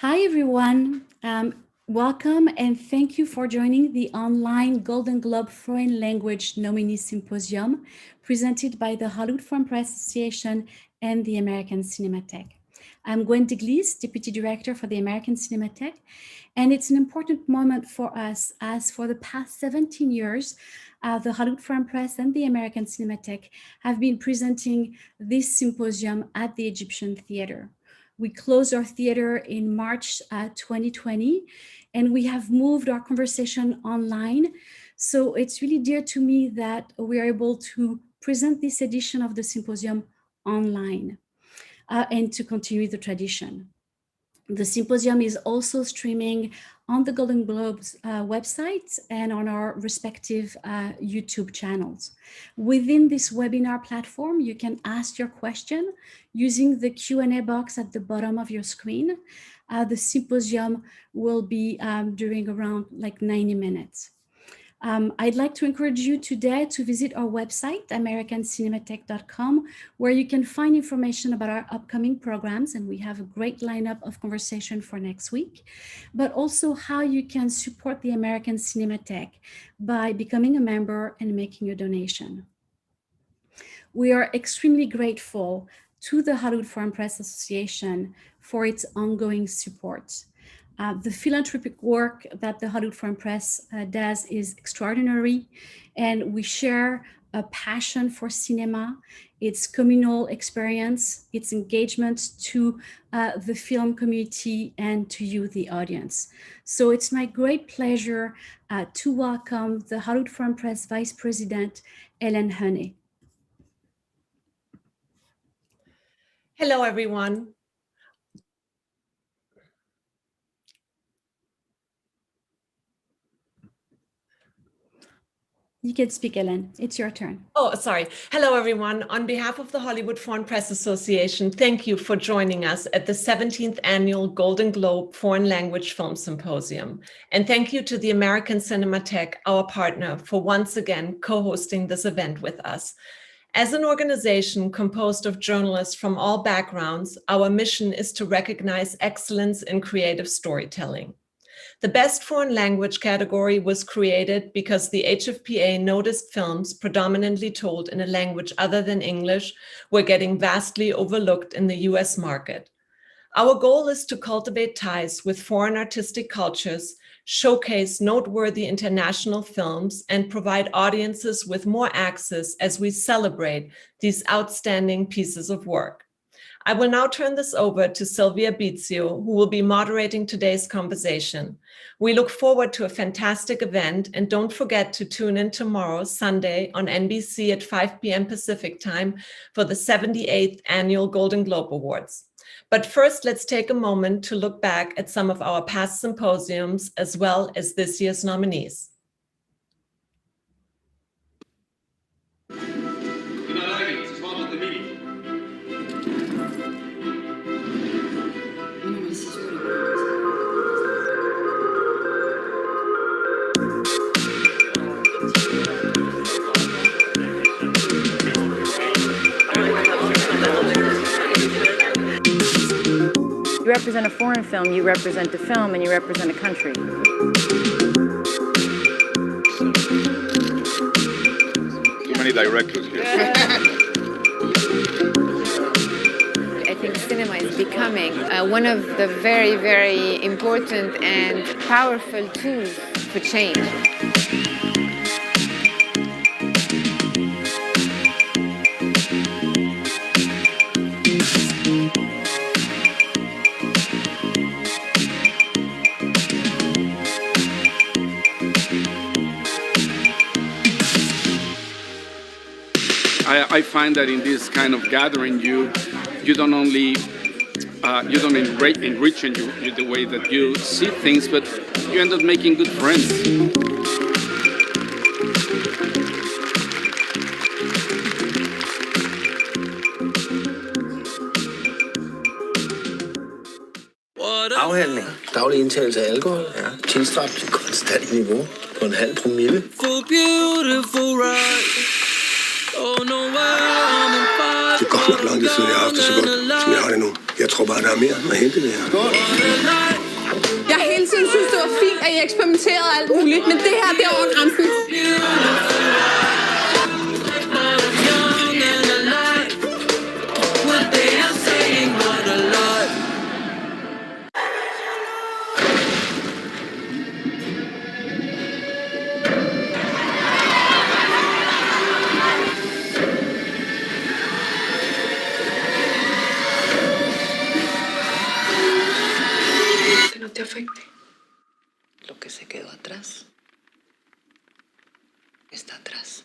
Hi, everyone. Welcome and thank you for joining the online Golden Globe Foreign Language Nominee Symposium presented by the Hollywood Foreign Press Association and the American Cinematheque. I'm Gwen Diglis, Deputy Director for the American Cinematheque, and it's an important moment for us as for the past 17 years, the Hollywood Foreign Press and the American Cinematheque have been presenting this symposium at the Egyptian Theater. We closed our theater in March 2020, and we have moved our conversation online. So it's really dear to me that we are able to present this edition of the symposium online and to continue the tradition. The symposium is also streaming on the Golden Globes website and on our respective YouTube channels. Within this webinar platform, you can ask your question using the Q&A box at the bottom of your screen. The symposium will be during around like 90 minutes. I'd like to encourage you today to visit our website, americancinematheque.com, where you can find information about our upcoming programs, and we have a great lineup of conversation for next week, but also how you can support the American Cinematheque by becoming a member and making a donation. We are extremely grateful to the Hollywood Foreign Press Association for its ongoing support. The philanthropic work that the Hollywood Foreign Press does is extraordinary, and we share a passion for cinema, its communal experience, its engagement to the film community and to you, the audience. So it's my great pleasure to welcome the Hollywood Foreign Press Vice President, Ellen Honey. Hello, everyone. You can speak, Ellen. It's your turn. Oh, sorry. Hello, everyone. On behalf of the Hollywood Foreign Press Association, thank you for joining us at the 17th Annual Golden Globe Foreign Language Film Symposium. And thank you to the American Cinematheque, our partner, for once again co-hosting this event with us. As an organization composed of journalists from all backgrounds, our mission is to recognize excellence in creative storytelling. The Best Foreign Language category was created because the HFPA noticed films predominantly told in a language other than English were getting vastly overlooked in the US market. Our goal is to cultivate ties with foreign artistic cultures, showcase noteworthy international films, and provide audiences with more access as we celebrate these outstanding pieces of work. I will now turn this over to Silvia Bizio, who will be moderating today's conversation. We look forward to a fantastic event, and don't forget to tune in tomorrow, Sunday, on NBC at 5 p.m. Pacific time for the 78th Annual Golden Globe Awards. But first, let's take a moment to look back at some of our past symposiums, as well as this year's nominees. You represent a foreign film, you represent the film, and you represent a country. Too many directors here. I think cinema is becoming one of the very, very important and powerful tools for change. I find that in this kind of gathering, you don't only enrich in the way that you see things, but you end up making good friends. Afhandling. Daglig indtagelse af alkohol er tilstræbt til konstant niveau på en halv promille. Det går nok langt tid siden jeg har haft det så godt, som jeg har det nu. Jeg tror bare, der er mere at hente det her. Jeg har hele tiden synes, det var fint, at I eksperimenterede alt muligt, men det her, det er over grænsen. No te afecte. Lo que se quedó atrás está atrás.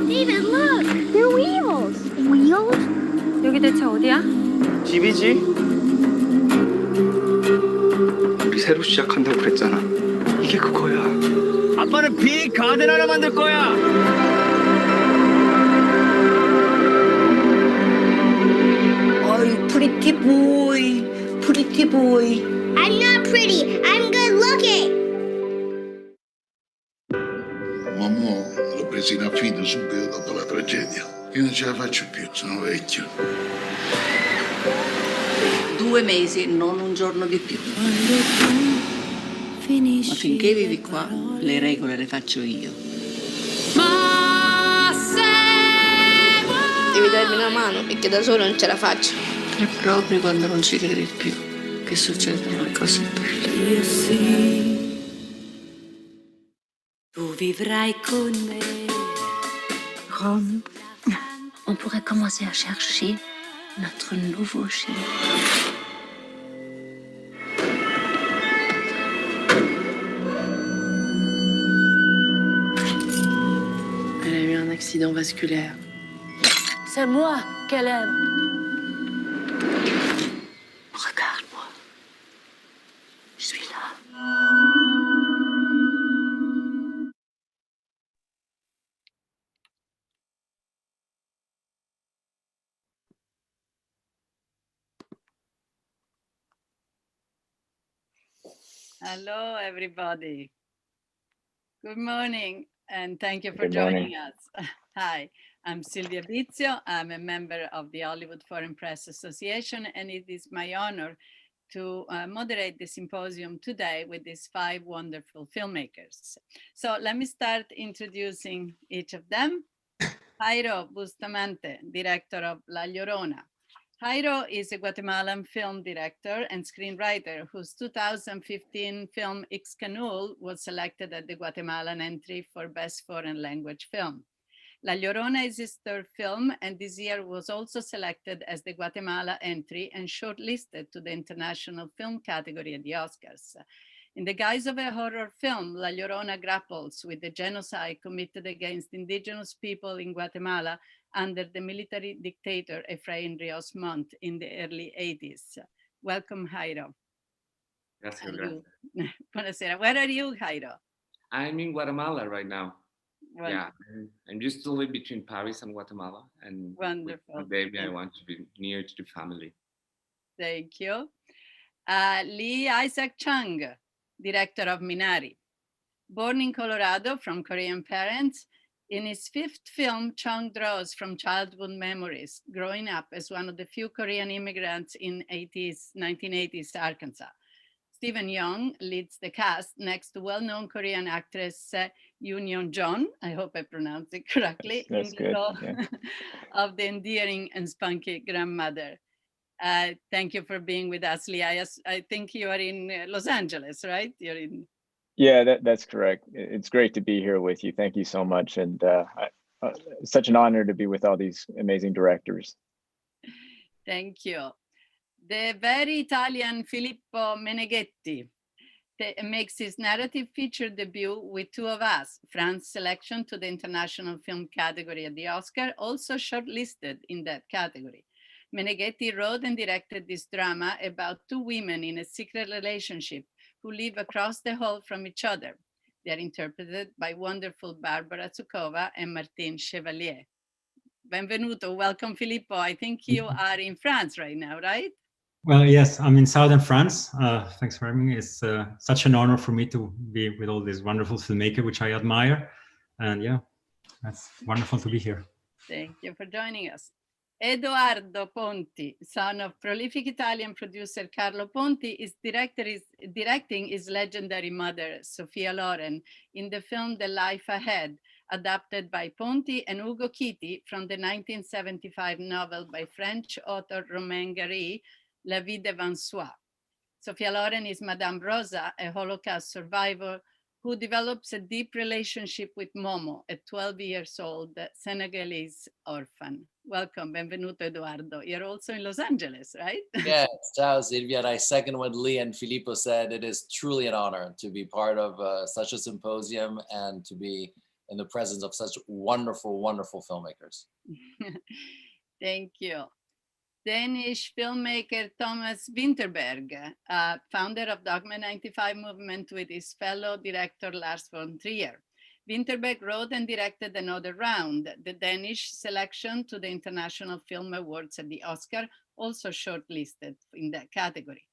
David, look! They're wheels! Wheels? 여기 대체 어디야? 집이지. 우리 새로 시작한다고 그랬잖아. 이게 그거야. 아빠는 빅 가든 하나 만들 거야. Oh, pretty boy, pretty boy. I'm not pretty. I'm good looking. L'uomo l'ho preso in affido subito dopo la tragedia. Io non ce la faccio più, sono vecchio. 2 mesi, non un giorno di più. Ma finché vivi qua, le regole le faccio io. Devi darmi una mano, perché da solo non ce la faccio. È proprio quando non ci credi più che succedono le cose belle. Tu vivrai con me. Rome, on pourrait commencer à chercher notre nouveau chien. Elle a eu un accident vasculaire. C'est moi qu'elle aime. Regarde-moi. Je suis là. Hello, everybody. Good morning, and thank you for joining us. Hi, I'm Silvia Bizio. I'm a member of the Hollywood Foreign Press Association, and it is my honor to moderate the symposium today with these 5 wonderful filmmakers. So let me start introducing each of them. Jayro Bustamante, director of La Llorona. Jayro is a Guatemalan film director and screenwriter whose 2015 film Ixcanul was selected at the Guatemalan entry for Best Foreign Language Film. La Llorona is his 3rd film, and this year was also selected as the Guatemala entry and shortlisted to the international film category at the Oscars. In the guise of a horror film, La Llorona grapples with the genocide committed against indigenous people in Guatemala under the military dictator Efraín Ríos Montt in the early 80s. Welcome, Jayro. Gracias. Buonasera. Where are you, Jayro? I'm in Guatemala right now. Well, yeah, I'm used to live between Paris and Guatemala, and wonderful. with my baby, I want to be near to the family. Thank you. Lee Isaac Chung, director of Minari. Born in Colorado from Korean parents, in his 5th film, Chung draws from childhood memories, growing up as one of the few Korean immigrants in 1980s Arkansas. Stephen Young leads the cast next to well-known Korean actress Yoon Yeon-jeon, I hope I pronounced it correctly, That's in good. the role Yeah. of the endearing and spunky grandmother. Thank you for being with us, Lee. I think you are in Los Angeles, right? You're in. Yeah, that's correct. It's great to be here with you. Thank you so much. And such an honor to be with all these amazing directors. Thank you. The very Italian Filippo Meneghetti makes his narrative feature debut with Two of Us, France's selection to the international film category at the Oscar, also shortlisted in that category. Meneghetti wrote and directed this drama about 2 women in a secret relationship who live across the hall from each other. They are interpreted by wonderful Barbara Zukova and Martine Chevalier. Benvenuto, welcome Filippo. I think you are in France right now, right? Well, yes, I'm in southern France. Thanks for having me. It's such an honor for me to be with all these wonderful filmmakers, which I admire. And yeah, that's wonderful to be here. Thank you for joining us. Edoardo Ponti, son of prolific Italian producer Carlo Ponti, is directing his legendary mother, Sophia Loren, in the film The Life Ahead, adapted by Ponti and Ugo Chiti from the 1975 novel by French author Romain Gary, La Vie de Vansois. Sophia Loren is Madame Rosa, a Holocaust survivor who develops a deep relationship with Momo, a 12 years old Senegalese orphan. Welcome, benvenuto Edoardo. You're also in Los Angeles, right? Yes, ciao Silvia. And I second what Lee and Filippo said. It is truly an honor to be part of such a symposium and to be in the presence of such wonderful, wonderful filmmakers. Thank you. Danish filmmaker Thomas Vinterberg, founder of Dogma 95 movement with his fellow director Lars von Trier. Vinterberg wrote and directed Another Round, the Danish selection to the International Film Awards at the Oscar, also shortlisted in that category.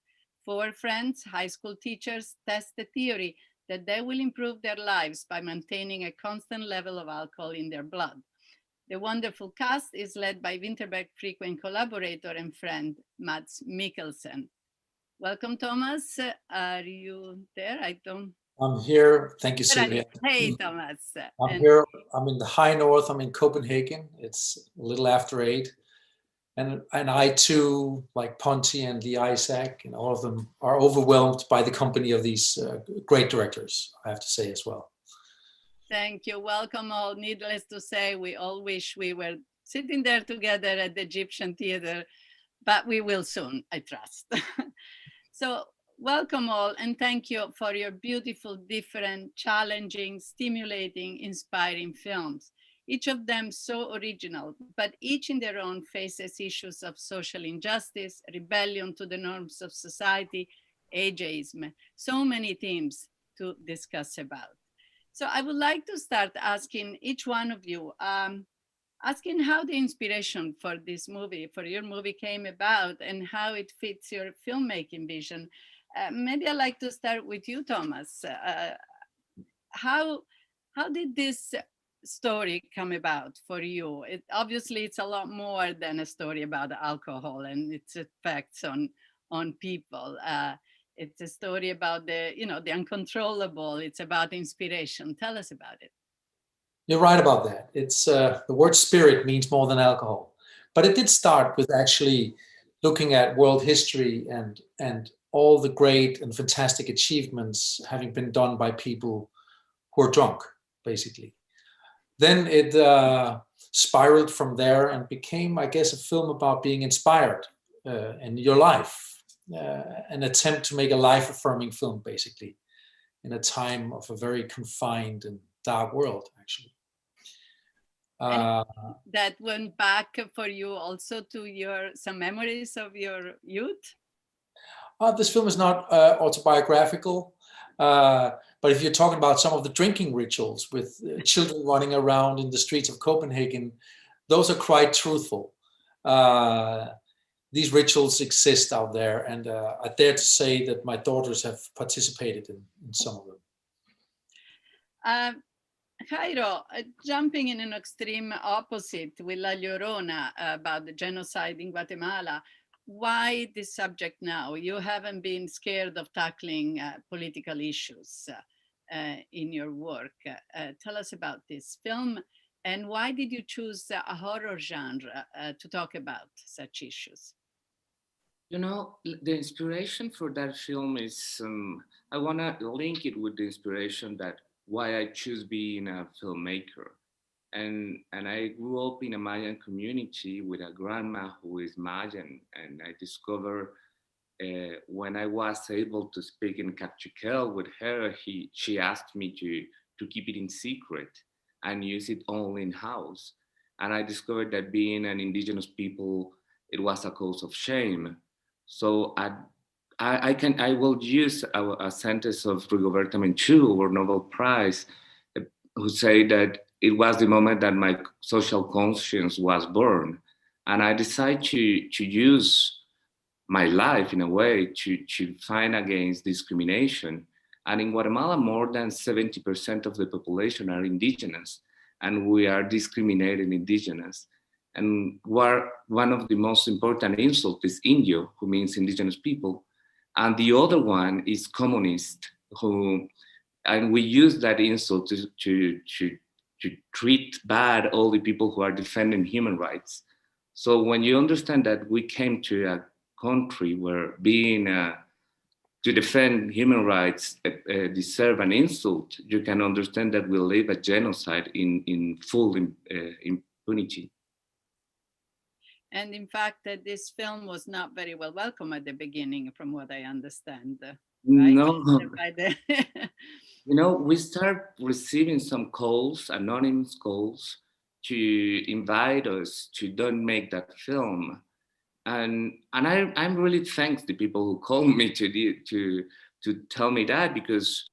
4 friends, high school teachers, test the theory that they will improve their lives by maintaining a constant level of alcohol in their blood. The wonderful cast is led by Vinterberg frequent collaborator and friend, Mads Mikkelsen. Welcome, Thomas. Are you there? I'm here. Thank you, Silvia. Hey, Thomas. I'm here. I'm in the high north. I'm in Copenhagen. It's a little after 8. And I too, like Ponti and Lee Isaac, and all of them are overwhelmed by the company of these great directors, I have to say as well. Thank you. Welcome all. Needless to say, we all wish we were sitting there together at the Egyptian Theater, but we will soon, I trust. So welcome all, and thank you for your beautiful, different, challenging, stimulating, inspiring films. Each of them so original, but each in their own faces issues of social injustice, rebellion to the norms of society, ageism, so many themes to discuss about. So I would like to start asking each one of you, asking how the inspiration for this movie, for your movie came about and how it fits your filmmaking vision. Maybe I'd like to start with you, Thomas. How did this story come about for you? Obviously, it's a lot more than a story about alcohol and its effects on people. It's a story about the uncontrollable. It's about inspiration. Tell us about it. You're right about that. It's the word spirit means more than alcohol, but it did start with actually looking at world history and all the great and fantastic achievements having been done by people who are drunk, basically. Then it spiraled from there and became, I guess, a film about being inspired in your life. An attempt to make a life-affirming film, basically, in a time of a very confined and dark world, actually. That went back for you also to some memories of your youth? This film is not autobiographical, but if you're talking about some of the drinking rituals with children running around in the streets of Copenhagen, those are quite truthful. These rituals exist out there, and I dare to say that my daughters have participated in some of them. Jayro, jumping in an extreme opposite with LLORONA about the genocide in Guatemala, why this subject now? You haven't been scared of tackling political issues in your work. Tell us about this film, and why did you choose a horror genre to talk about such issues? You know, the inspiration for that film is, I want to link it with the inspiration that why I choose being a filmmaker. And I grew up in a Mayan community with a grandma who is Mayan. And I discovered when I was able to speak in Cachiquel with her, she asked me to keep it in secret and use it only in-house. And I discovered that being an indigenous people, it was a cause of shame. So I will use a sentence of Rigoberta Menchú, our Nobel Prize, who say that it was the moment that my social conscience was born. And I decided to use my life in a way to fight against discrimination. And in Guatemala, more than 70% of the population are indigenous, and we are discriminating indigenous. And one of the most important insults is Indio, who means indigenous people. And the other one is communist, and we use that insult to treat bad all the people who are defending human rights. So when you understand that we came to a country where being to defend human rights deserve an insult, you can understand that we live a genocide in full impunity. And in fact, that this film was not very well welcome at the beginning, from what I understand. Right? No. You know, we start receiving some calls, anonymous calls, to invite us to don't make that film. And I'm really thanks the people who called me to tell me that, because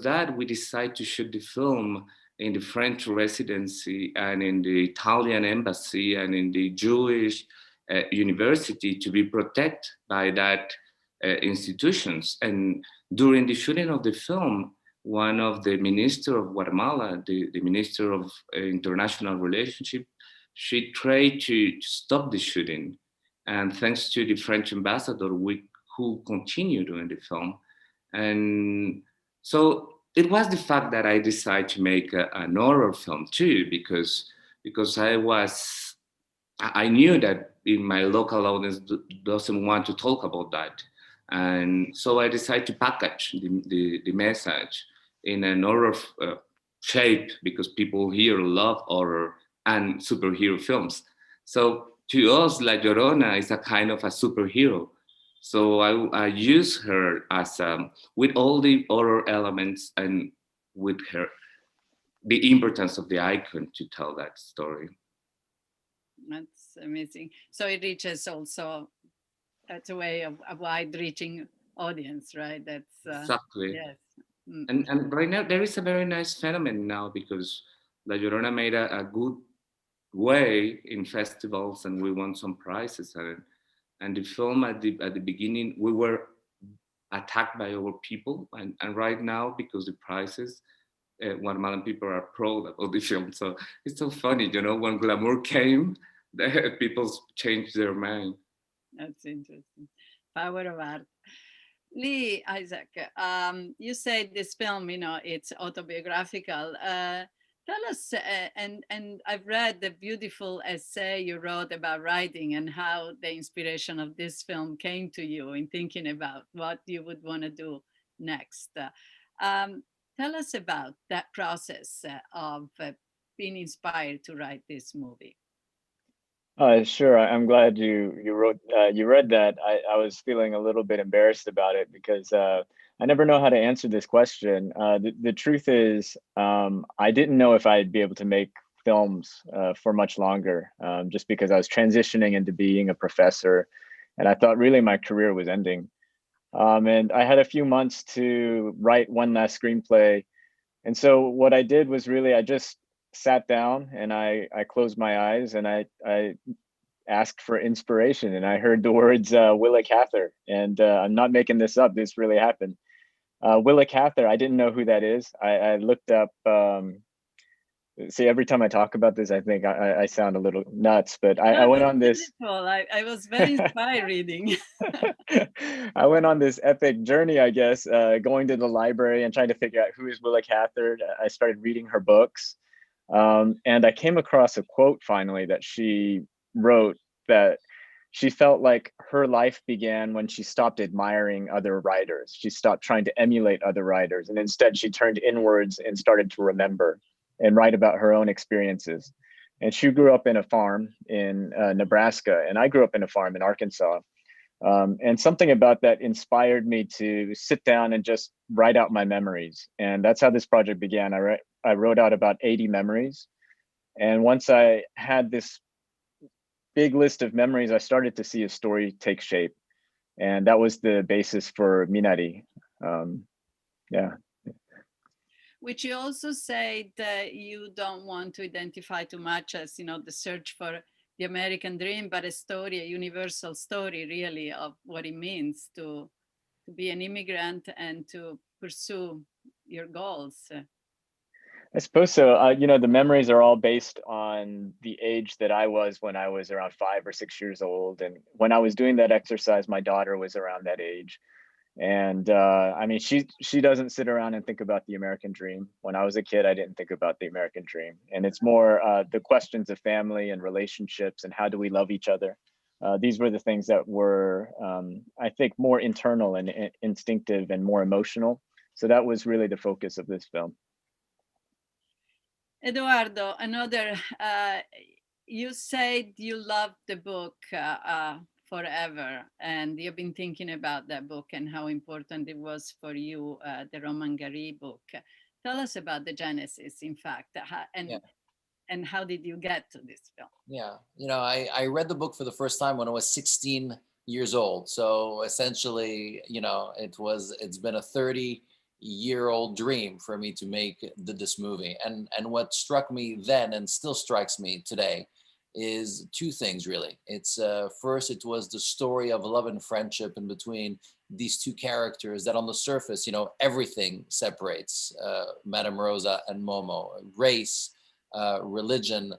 that we decide to shoot the film in the French residency and in the Italian embassy and in the Jewish university to be protected by that institutions. And during the shooting of the film, one of the minister of Guatemala, the minister of international relationship, she tried to stop the shooting. And thanks to the French ambassador, who continued doing the film. And so it was the fact that I decided to make an horror film too, because I knew that in my local audience doesn't want to talk about that. And so I decided to package the message in an horror shape, because people here love horror and superhero films. So to us, La Llorona is a kind of a superhero. So I use her as with all the horror elements and with her, the importance of the icon to tell that story. That's amazing. So it reaches also, that's a way of a wide-reaching audience, right? That's exactly. Yes. And right now there is a very nice phenomenon now, because La Llorona made a good way in festivals, and we won some prizes. And the film at the beginning, we were attacked by our people, and right now, because the prizes, Guatemalan people are proud about the film. So it's so funny, you know, when glamour came, the people changed their mind. That's interesting. Power of art. Lee, Isaac, you said this film, you know, it's autobiographical. Tell us, and I've read the beautiful essay you wrote about writing and how the inspiration of this film came to you in thinking about what you would want to do next. Tell us about that process of being inspired to write this movie. Sure. I'm glad you read that. I was feeling a little bit embarrassed about it, because I never know how to answer this question. The truth is, I didn't know if I'd be able to make films for much longer, just because I was transitioning into being a professor, and I thought really my career was ending. And I had a few months to write one last screenplay. And so what I did was really, I just sat down and I closed my eyes and I asked for inspiration, and I heard the words Willa Cather, and I'm not making this up, this really happened. Willa Cather, I didn't know who that is. I looked up, see, every time I talk about this, I think I sound a little nuts, but I went on this. I was very inspired reading. I went on this epic journey, I guess, going to the library and trying to figure out who is Willa Cather. I started reading her books. And I came across a quote finally that she wrote, that she felt like her life began when she stopped admiring other writers. She stopped trying to emulate other writers, and instead she turned inwards and started to remember and write about her own experiences. And she grew up in a farm in Nebraska, and I grew up in a farm in Arkansas. And something about that inspired me to sit down and just write out my memories. And that's how this project began. I wrote out about 80 memories. And once I had this big list of memories, I started to see a story take shape. And that was the basis for MINARI. Yeah. Which you also say that you don't want to identify too much as, you know, the search for the American dream, but a story, a universal story, really, of what it means to be an immigrant and to pursue your goals. I suppose so. You know, the memories are all based on the age that I was when I was around 5 or 6 years old. And when I was doing that exercise, my daughter was around that age. And I mean, she doesn't sit around and think about the American dream. When I was a kid, I didn't think about the American dream. And it's more the questions of family and relationships and how do we love each other. These were the things that were, I think, more internal and instinctive and more emotional. So that was really the focus of this film. Edoardo, another, you said you loved the book forever, and you've been thinking about that book and how important it was for you, the Roman Gary book. Tell us about the genesis, in fact, and how did you get to this film? Yeah, you know, I read the book for the first time when I was 16 years old. So essentially, you know, it's been a 30-year-old dream for me to make this movie. And what struck me then and still strikes me today is two things, really. It's first, it was the story of love and friendship in between these two characters that on the surface, you know, everything separates Madame Rosa and Momo. Race, religion,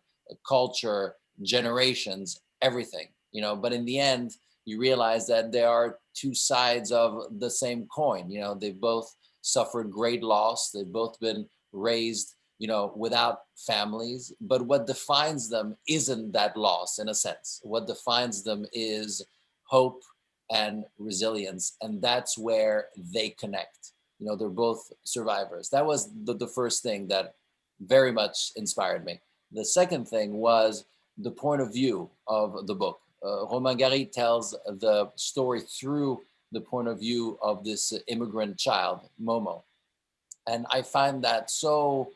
culture, generations, everything, you know, but in the end, you realize that there are two sides of the same coin. You know, they've both suffered great loss. They've both been raised, you know, without families, but what defines them isn't that loss in a sense. What defines them is hope and resilience. And that's where they connect. You know, they're both survivors. That was the first thing that very much inspired me. The second thing was the point of view of the book. Romain Gary tells the story through the point of view of this immigrant child, Momo. And I find that so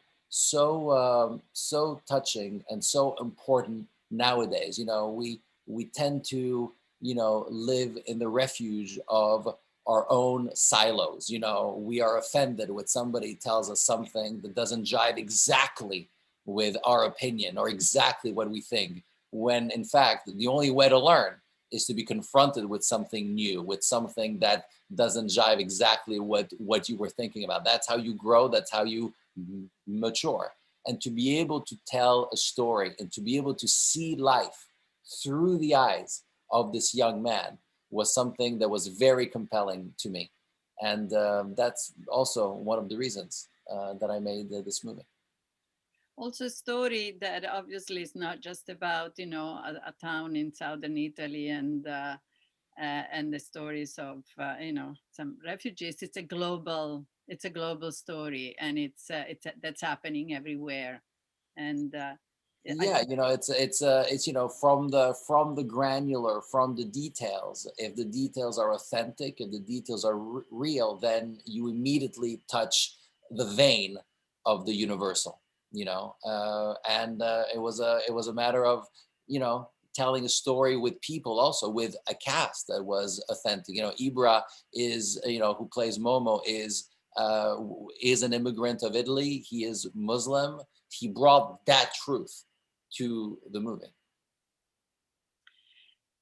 touching and so important nowadays. You know, we tend to, you know, live in the refuge of our own silos. You know, we are offended when somebody tells us something that doesn't jive exactly with our opinion or exactly what we think, when in fact, the only way to learn is to be confronted with something new, with something that doesn't jive exactly what you were thinking about. That's how you grow, that's how you mature. And to be able to tell a story and to be able to see life through the eyes of this young man was something that was very compelling to me. And that's also one of the reasons that I made this movie. Also a story that obviously is not just about, you know, a town in southern Italy and the stories of, you know, some refugees. It's a global story, and that's happening everywhere. And yeah, you know, it's you know, from the granular, from the details. If the details are authentic, if the details are real, then you immediately touch the vein of the universal. You know, and it was a matter of, you know, telling a story with people, also with a cast that was authentic. You know, Ibra is, you know, who plays Momo, is an immigrant of Italy. He is Muslim. He brought that truth to the movie.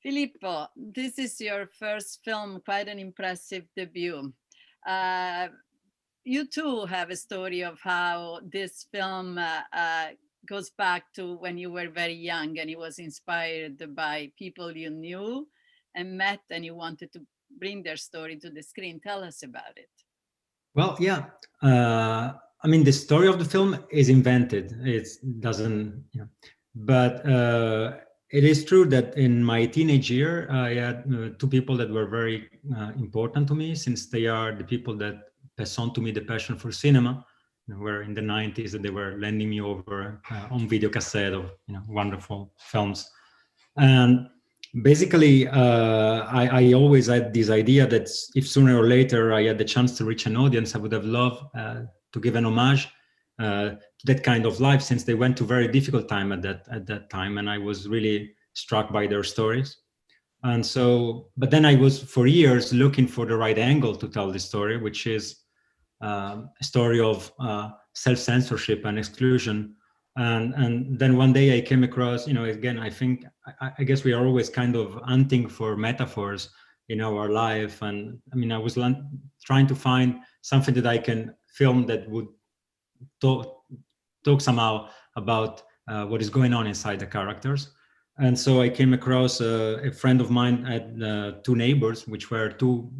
Filippo, this is your first film, quite an impressive debut. You too have a story of how this film goes back to when you were very young, and it was inspired by people you knew and met, and you wanted to bring their story to the screen. Tell us about it. Well, yeah. I mean, the story of the film is invented. It doesn't, you know, but it is true that in my teenage year, I had two people that were very important to me, since they are the people that pass on to me the passion for cinema. You know, were in the 90s, and they were lending me over on video cassette of, you know, wonderful films. And basically, I always had this idea that if sooner or later I had the chance to reach an audience, I would have loved to give an homage to that kind of life, since they went to very difficult time at that time, and I was really struck by their stories. And so, but then I was for years looking for the right angle to tell this story, which is a story of self-censorship and exclusion And then one day I came across, again, I guess we are always kind of hunting for metaphors in our life. And I mean, I was trying to find something that I can film that would talk somehow about what is going on inside the characters. And so I came across a friend of mine at two neighbors, which were two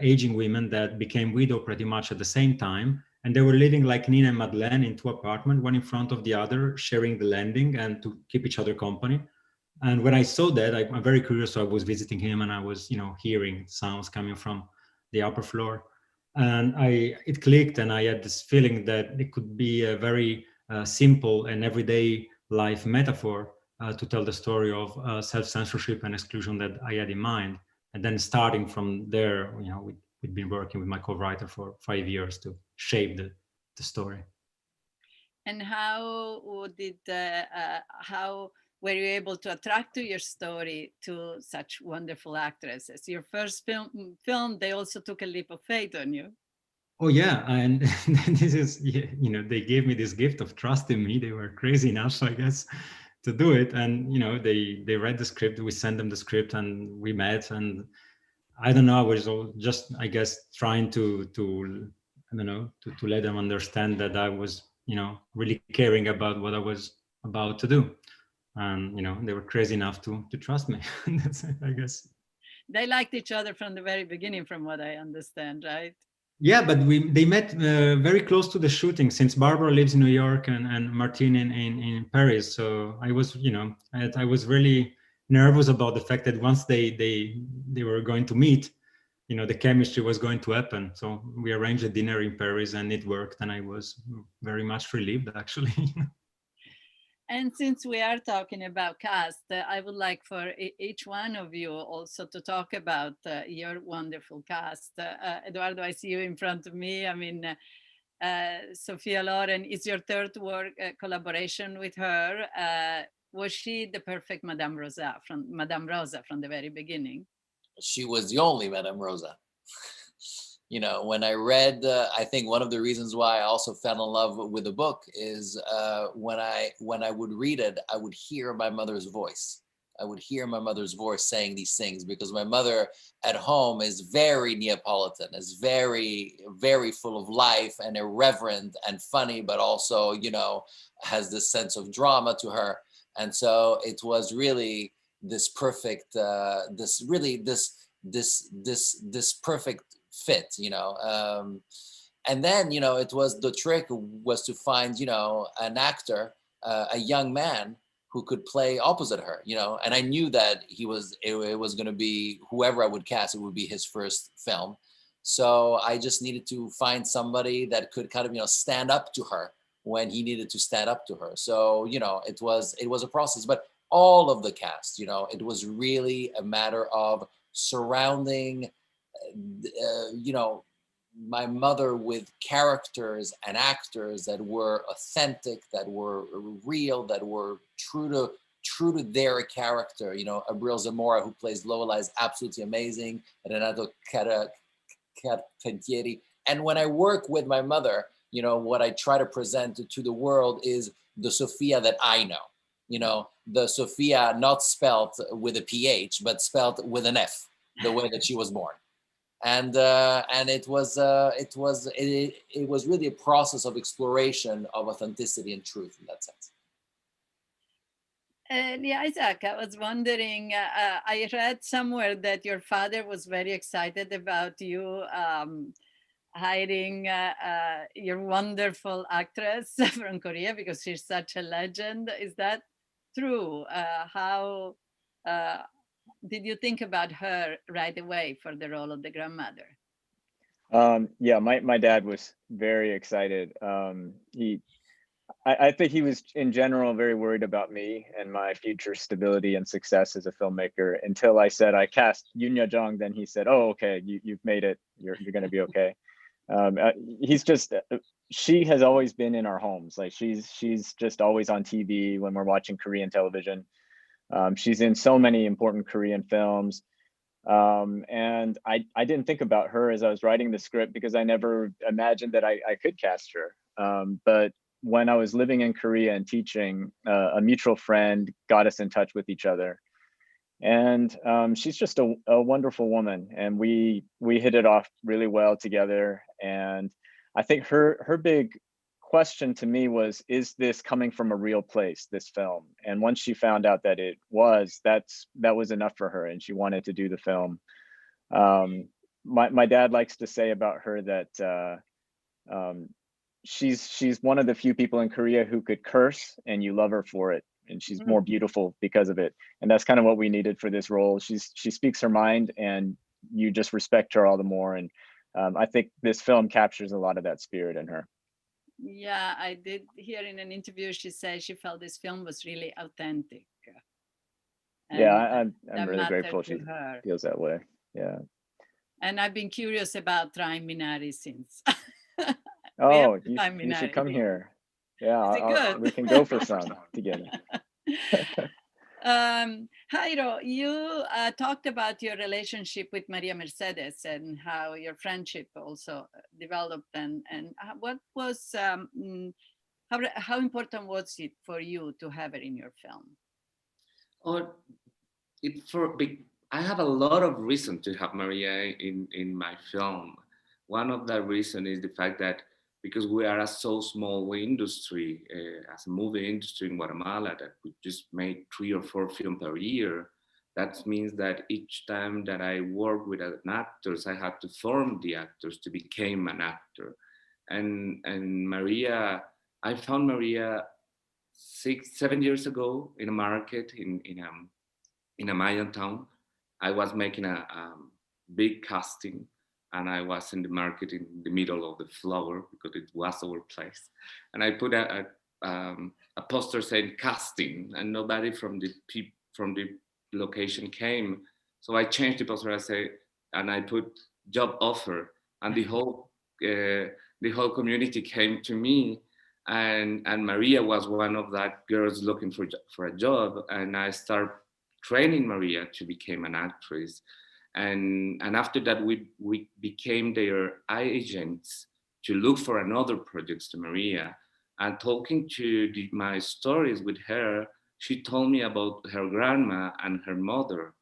aging women that became widow pretty much at the same time. And they were living like Nina and Madeleine in two apartments, one in front of the other, sharing the landing and to keep each other company. And when I saw that, I'm very curious. So I was visiting him and I was, hearing sounds coming from the upper floor. And it clicked, and I had this feeling that it could be a very simple and everyday life metaphor to tell the story of self-censorship and exclusion that I had in mind. And then starting from there, we've been working with my co-writer for 5 years to shape the story. And how were you able to attract to your story to such wonderful actresses? Your first film, they also took a leap of faith on you. Oh yeah, and this is, they gave me this gift of trust in me. They were crazy enough, I guess, to do it. And they read the script. We sent them the script, and we met. And I don't know, I was just, I guess, trying to I don't know, to let them understand that I was, really caring about what I was about to do. And they were crazy enough to trust me. That's it, I guess. They liked each other from the very beginning, from what I understand, right? Yeah, but they met very close to the shooting, since Barbara lives in New York and Martine in Paris. So I was, I was really nervous about the fact that once they were going to meet, the chemistry was going to happen. So we arranged a dinner in Paris, and it worked, and I was very much relieved, actually. And since we are talking about cast, I would like for each one of you also to talk about your wonderful cast. Edoardo, I see you in front of me. I mean, Sophia Loren is your third work collaboration with her. Was she the perfect Madame Rosa from the very beginning? She was the only Madame Rosa. When I read, I think one of the reasons why I also fell in love with the book is when I would read it, I would hear my mother's voice. I would hear my mother's voice saying these things, because my mother at home is very Neapolitan, is very, very full of life and irreverent and funny, but also, has this sense of drama to her. And so it was really this perfect, this perfect fit, and then, it was, the trick was to find, an actor, a young man who could play opposite her, and I knew that it was going to be whoever I would cast, it would be his first film. So I just needed to find somebody that could kind of, stand up to her when he needed to stand up to her. So, it was a process, but all of the cast, it was really a matter of surrounding my mother with characters and actors that were authentic, that were real, that were true to their character. Abril Zamora, who plays Lola, is absolutely amazing. Renato Carpentieri. And when I work with my mother, what I try to present to the world is the Sophia that I know. The Sophia not spelt with a PH, but spelt with an F, the way that she was born. And it was really a process of exploration of authenticity and truth in that sense. Yeah, Isaac, I was wondering, I read somewhere that your father was very excited about you hiring your wonderful actress from Korea, because she's such a legend. Is that true? How did you think about her right away for the role of the grandmother? Yeah, my dad was very excited. I think he was in general very worried about me and my future stability and success as a filmmaker, until I said I cast Yoon Jung. Then he said, "Oh, okay, you've made it. You're going to be okay." He's just, she has always been in our homes. Like she's just always on TV when we're watching Korean television. She's in so many important Korean films. And I didn't think about her as I was writing the script, because I never imagined that I could cast her. But when I was living in Korea and teaching, a mutual friend got us in touch with each other. And she's just a wonderful woman, and we hit it off really well together. And I think her big question to me was, is this coming from a real place, this film? And once she found out that it was, that was enough for her, and she wanted to do the film. My dad likes to say about her that she's one of the few people in Korea who could curse and you love her for it, and she's more beautiful because of it. And that's kind of what we needed for this role. She speaks her mind, and you just respect her all the more. And I think this film captures a lot of that spirit in her. Yeah, I did hear in an interview, she said she felt this film was really authentic. Yeah, I'm really mattered grateful to she her. feels that way. Yeah. And I've been curious about trying MINARI since. Oh, you should come here. Yeah, we can go for some together. Jayro, you talked about your relationship with Maria Mercedes and how your friendship also developed, and what was how important was it for you to have her in your film? I have a lot of reason to have Maria in my film. One of the reasons is the fact that because we are a so small industry, as a movie industry in Guatemala, that we just made 3 or 4 films per year. That means that each time that I work with an actors, I have to form the actors to become an actor. And Maria, I found Maria 6-7 years ago in a market in a Mayan town. I was making a big casting, and I was in the market in the middle of the flower because it was our place. And I put a poster saying casting, and nobody from the location came. So I changed the poster. And I put job offer, and the whole community came to me. And Maria was one of that girls looking for a job, and I started training Maria to become an actress. And after that, we became their agents to look for another projects to Maria. And talking to my stories with her, she told me about her grandma and her mother.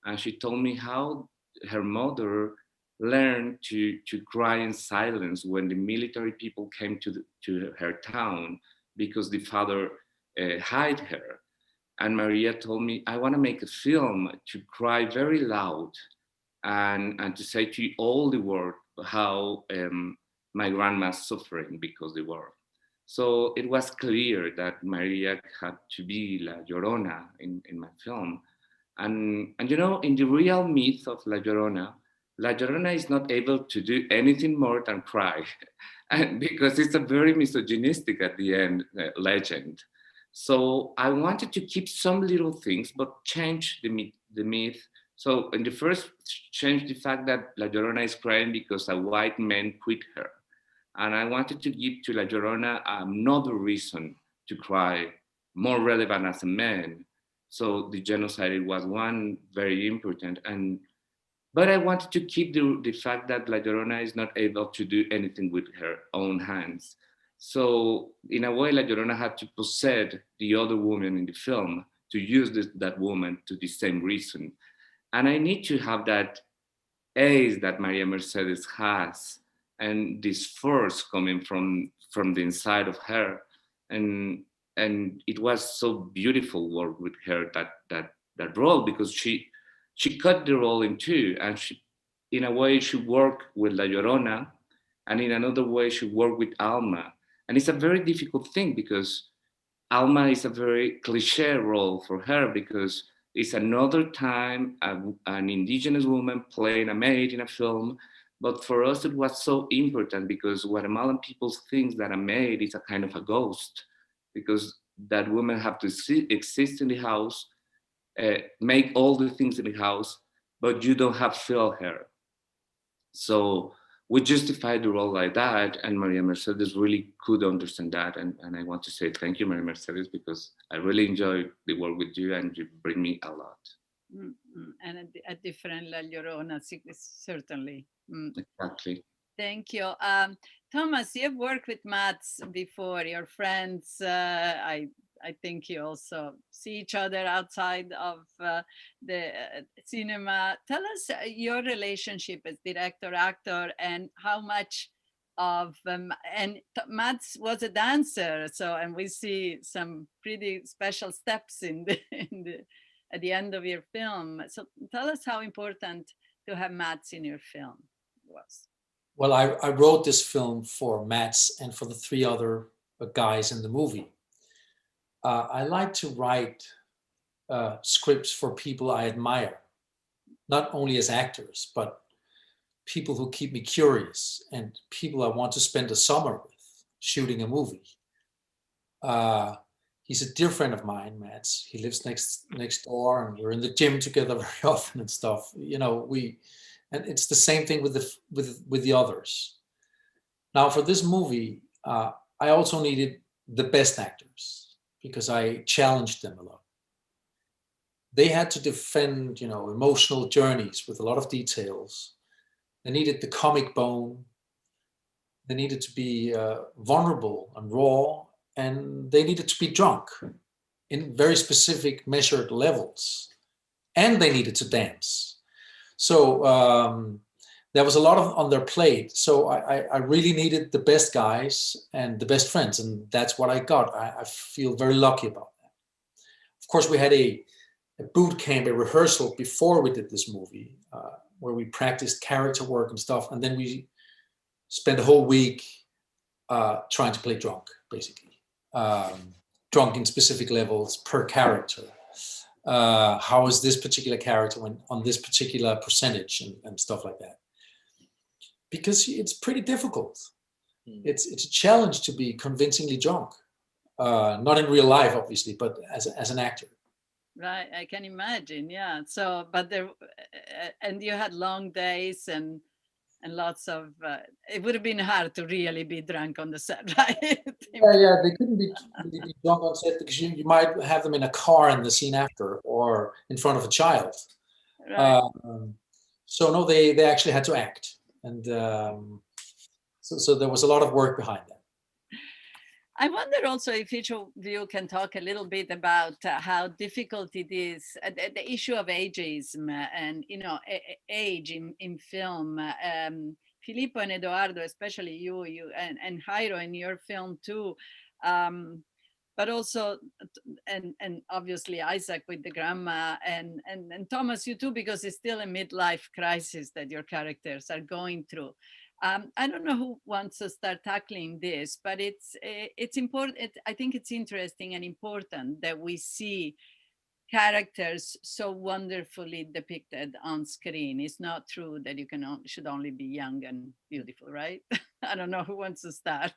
And she told me how her mother learned to cry in silence when the military people came to her town because the father hid her. And Maria told me, I want to make a film to cry very loud and to say to all the world how my grandma's suffering because of the war. So it was clear that Maria had to be La Llorona in my film. And you know, in the real myth of La Llorona is not able to do anything more than cry, and because it's a very misogynistic at the end legend. So I wanted to keep some little things, but change the myth. So in the first, change the fact that La Llorona is crying because a white man quit her. And I wanted to give to La Llorona another reason to cry, more relevant as a man. So the genocide was one very important. But I wanted to keep the fact that La Llorona is not able to do anything with her own hands. So in a way, La Llorona had to possess the other woman in the film to use that woman to the same reason. And I need to have that ace that Maria Mercedes has, and this force coming from the inside of her. And it was so beautiful work with her, that role, because she cut the role in two, and she, in a way, she worked with La Llorona, and in another way, she worked with Alma. And it's a very difficult thing because Alma is a very cliche role for her because it's another time an indigenous woman playing a maid in a film. But for us, it was so important because Guatemalan people think that a maid is a kind of a ghost because that woman have to exist in the house, make all the things in the house, but you don't have feel her. So we justified the role like that, and Maria Mercedes really could understand that. And I want to say thank you, Maria Mercedes, because I really enjoy the work with you, and you bring me a lot. And a different La Llorona, certainly. Exactly. Thank you. Thomas, you've worked with Mats before, your friends. I think you also see each other outside of the cinema. Tell us your relationship as director, actor, and how much of, and Mats was a dancer, so, and we see some pretty special steps in at the end of your film. So tell us how important to have Mats in your film was. Well, I wrote this film for Mats and for the 3 other guys in the movie. I like to write scripts for people I admire, not only as actors, but people who keep me curious and people I want to spend a summer with shooting a movie. He's a dear friend of mine, Mats. He lives next door, and we're in the gym together very often and stuff. You know, and it's the same thing with the others. Now, for this movie, I also needed the best actors because I challenged them a lot. They had to defend, emotional journeys with a lot of details. They needed the comic bone. They needed to be vulnerable and raw, and they needed to be drunk in very specific measured levels. And they needed to dance. So there was a lot on their plate. So I really needed the best guys and the best friends, and that's what I got. I feel very lucky about that. Of course, we had a boot camp, a rehearsal before we did this movie, where we practiced character work and stuff. And then we spent a whole week trying to play drunk, basically. Drunk in specific levels per character. How is this particular character on this particular percentage and stuff like that? Because it's pretty difficult. It's a challenge to be convincingly drunk. Not in real life, obviously, but as an actor. Right, I can imagine, yeah. So, but there, and you had long days and lots of, it would have been hard to really be drunk on the set, right? Yeah, they couldn't be drunk on set because you might have them in a car in the scene after or in front of a child. Right. So no, they actually had to act. And so there was a lot of work behind that. I wonder also if each of you can talk a little bit about how difficult it is, the issue of ageism and, age in film. Filippo and Edoardo, especially you and Jayro in your film too. But also, and obviously Isaac with the grandma and Thomas, you too, because it's still a midlife crisis that your characters are going through. I don't know who wants to start tackling this, but it's important. I think it's interesting and important that we see characters so wonderfully depicted on screen. It's not true that you should only be young and beautiful, right? I don't know who wants to start.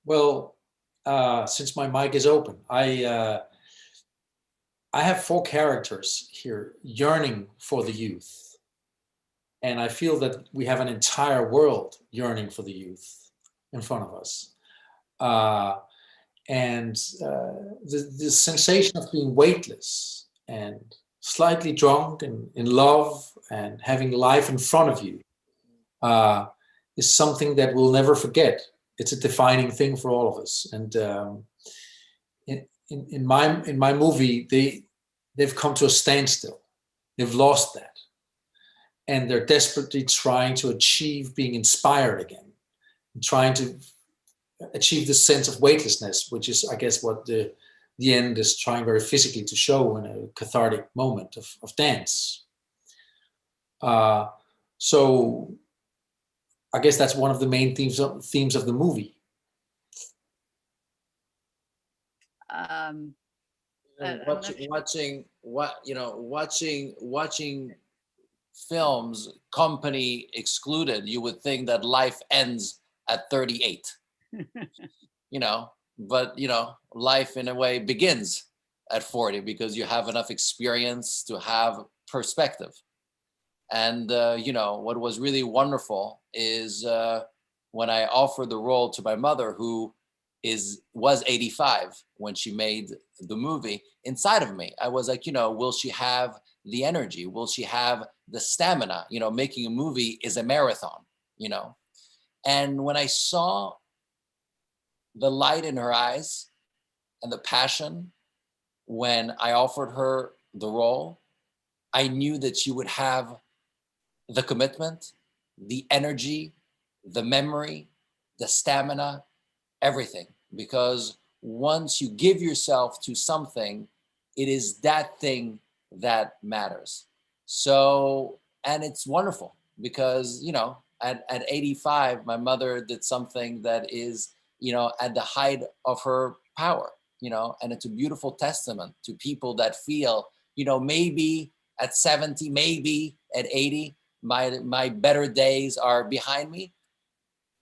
Well, since my mic is open, I have 4 characters here yearning for the youth. And I feel that we have an entire world yearning for the youth in front of us. And the sensation of being weightless and slightly drunk and in love and having life in front of you is something that we'll never forget. It's a defining thing for all of us. And in my movie, they've come to a standstill. They've lost that. And they're desperately trying to achieve being inspired again, trying to achieve this sense of weightlessness, which is, I guess, what the end is trying very physically to show in a cathartic moment of dance. So I guess that's one of the main themes of the movie. Watching films, company excluded, you would think that life ends at 38. But life in a way begins at 40 because you have enough experience to have perspective. And what was really wonderful is when I offered the role to my mother, who was 85 when she made the movie, inside of me I was like, will she have the energy? Will she have the stamina? Making a movie is a marathon. you know. And when I saw the light in her eyes and the passion when I offered her the role, I knew that she would have the commitment, the energy, the memory, the stamina, everything. Because once you give yourself to something, it is that thing that matters. So, and it's wonderful because, you know, at 85, my mother did something that is, you know, at the height of her power, you know, and it's a beautiful testament to people that feel, you know, maybe at 70, maybe at 80, my better days are behind me.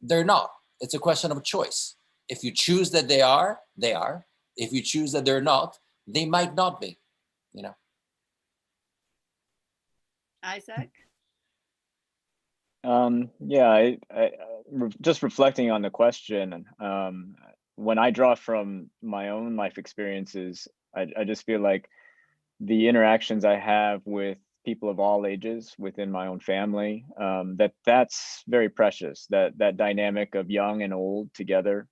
They're not. It's a question of choice. If you choose that they are, they are. If you choose that they're not, they might not be, you know. Isaac? Yeah, I just reflecting on the question, when I draw from my own life experiences, I just feel like the interactions I have with people of all ages within my own family, that's very precious, that dynamic of young and old together.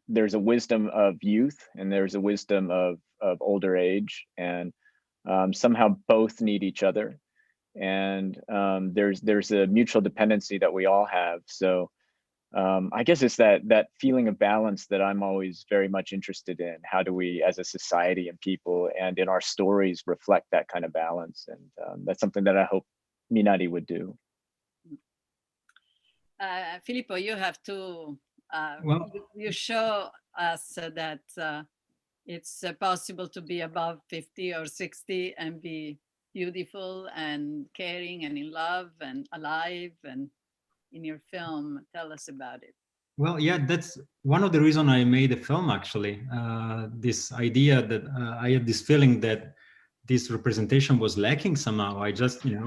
There's a wisdom of youth and there's a wisdom of older age, and somehow both need each other. And there's a mutual dependency that we all have. So I guess it's that feeling of balance that I'm always very much interested in. How do we, as a society and people, and in our stories, reflect that kind of balance? And that's something that I hope Minari would do. Filippo, you have to. Well, you show us that it's possible to be above 50 or 60 and be beautiful and caring and in love and alive. And in your film, tell us about it. Well, yeah, that's one of the reasons I made the film, actually. This idea that I had this feeling that this representation was lacking somehow. I just, you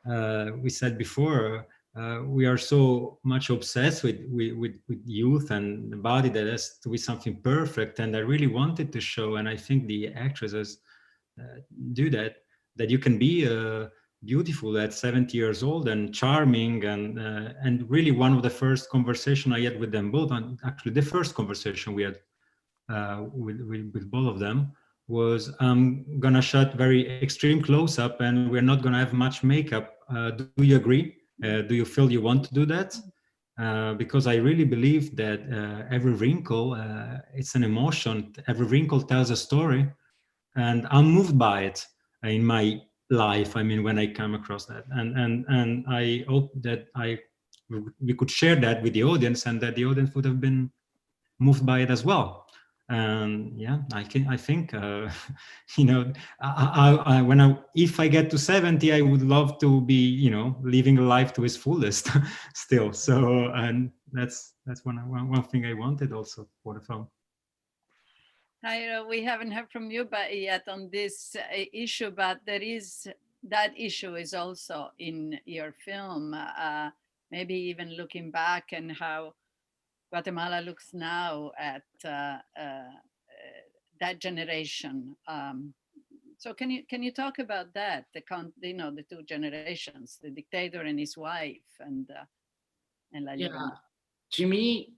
know, we said before, we are so much obsessed with youth and the body that has to be something perfect. And I really wanted to show, and I think the actresses do that you can be beautiful at 70 years old and charming, and really one of the first conversation I had with them both, and actually the first conversation we had with both of them was, I'm gonna shot very extreme close up and we're not gonna have much makeup. Do you agree? Do you feel you want to do that? Because I really believe that every wrinkle, it's an emotion. Every wrinkle tells a story, and I'm moved by it in my life. I mean, when I come across that, and I hope that we could share that with the audience, and that the audience would have been moved by it as well. And yeah, I think you know, if I get to 70, I would love to be, you know, living life to its fullest still. So, and that's one thing I wanted also for the film. Jayro, we haven't heard from you yet on this issue, but that issue is also in your film. Maybe even looking back and how Guatemala looks now at that generation. So can you talk about that? You know, the two generations, the dictator and his wife, and La Llorona. To me,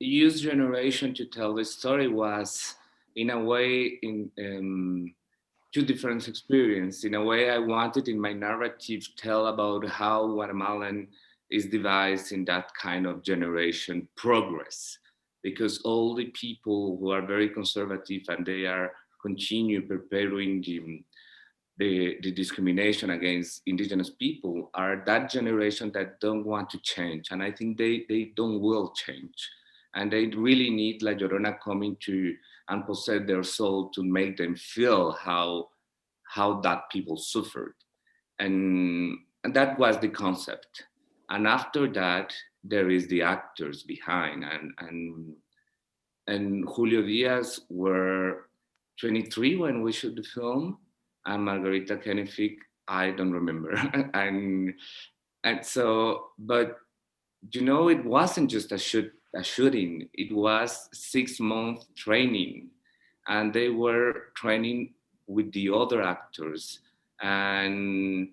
use generation to tell the story was, in a way, in two different experiences. In a way, I wanted in my narrative tell about how Guatemalan is divided in that kind of generation progress, because all the people who are very conservative and they are continue perpetuating the discrimination against indigenous people are that generation that don't want to change. And I think they don't will change. And they really need La Llorona coming to and possess their soul to make them feel how that people suffered. And that was the concept. And after that, there is the actors behind. And Julio Diaz were 23 when we shot the film, and Margarita Kennefic, I don't remember. and so, but you know, it wasn't just a shooting. It was 6-month training, and they were training with the other actors, and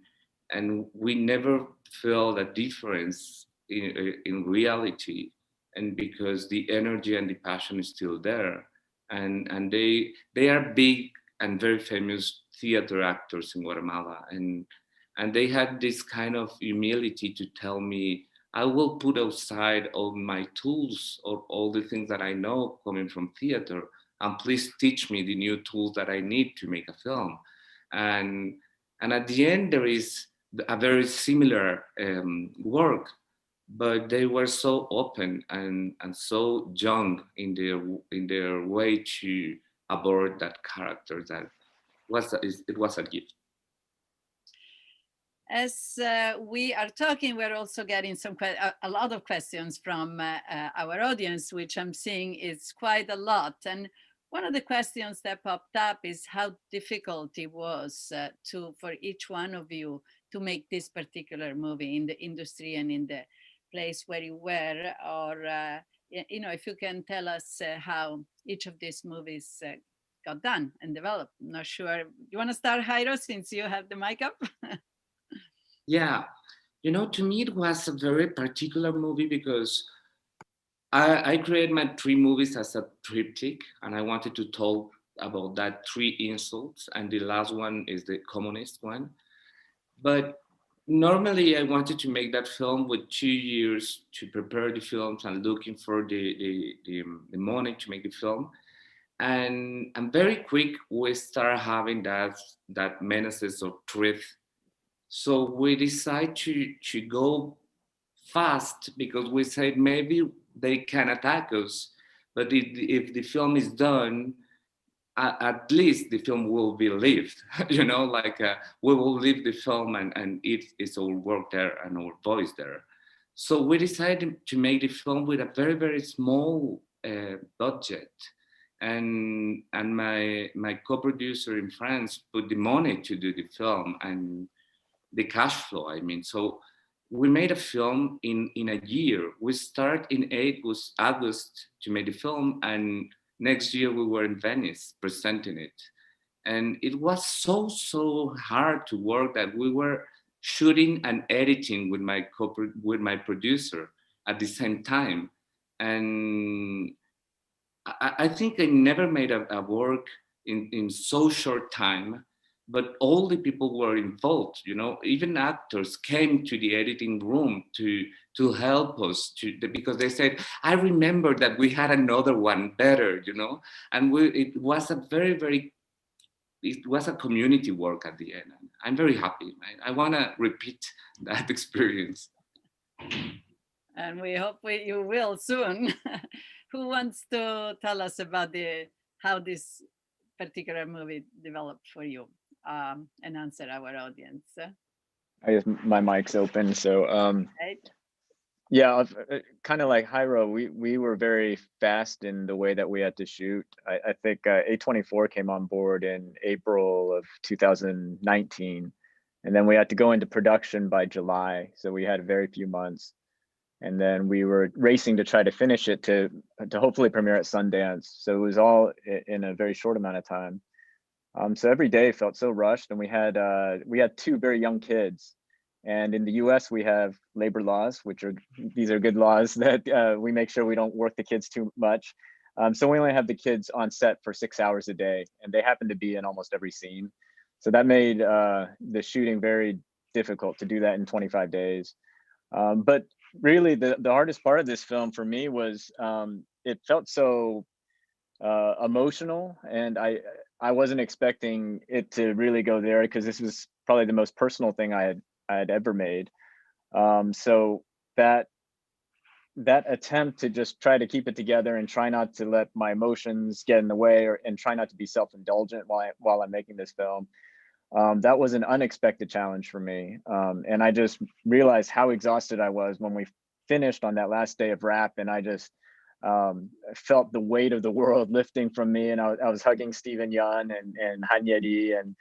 we never feel a difference in reality, and because the energy and the passion is still there. And they are big and very famous theater actors in Guatemala, and they had this kind of humility to tell me, I will put aside all my tools or all the things that I know coming from theater, and please teach me the new tools that I need to make a film. And at the end, there is a very similar work, but they were so open and so young in their way to abort that character that it was a gift. As we are talking, we're also getting a lot of questions from our audience, which I'm seeing is quite a lot. And one of the questions that popped up is how difficult it was for each one of you to make this particular movie in the industry and in the place where you were, or if you can tell us how each of these movies got done and developed. I'm not sure. You want to start, Jayro, since you have the mic up? Yeah, to me it was a very particular movie because I created my 3 movies as a triptych, and I wanted to talk about that 3 insults, and the last one is the communist one. But normally I wanted to make that film with 2 years to prepare the films and looking for the money to make the film. And very quick we start having that menaces of truth. So we decide to go fast because we said maybe they can attack us, but if the film is done, at least the film will be lived. We will leave the film and it is our work there and our voice there. So we decided to make the film with a very, very small budget. And my co-producer in France put the money to do the film and the cash flow, So we made a film in a year. We start in August to make the film, and next year we were in Venice presenting it. And it was so hard to work that we were shooting and editing with my producer at the same time. And I think I never made a work in so short time, but all the people were involved, even actors came to the editing room to help us because they said, I remember that we had another one better, and it was it was a community work at the end. I'm very happy. I want to repeat that experience. And we hope you will soon. Who wants to tell us about how this particular movie developed for you and answer our audience? I guess my mic's open. So right. Yeah, kind of like Jayro, we were very fast in the way that we had to shoot. I think A24 came on board in April of 2019, and then we had to go into production by July. So we had very few months. And then we were racing to try to finish it to hopefully premiere at Sundance. So it was all in a very short amount of time. So every day felt so rushed, and we had 2 very young kids. And in the US, we have labor laws, these are good laws that we make sure we don't work the kids too much. So we only have the kids on set for 6 hours a day, and they happen to be in almost every scene. So that made the shooting very difficult to do that in 25 days. But really, the hardest part of this film for me was it felt so emotional, and I wasn't expecting it to really go there because this was probably the most personal thing I had ever made. So that attempt to just try to keep it together and try not to let my emotions get in the way, and try not to be self-indulgent while I'm making this film, that was an unexpected challenge for me. And I just realized how exhausted I was when we finished on that last day of wrap, and I just felt the weight of the world lifting from me, and I was hugging Steven Yeun and Hanyeri, and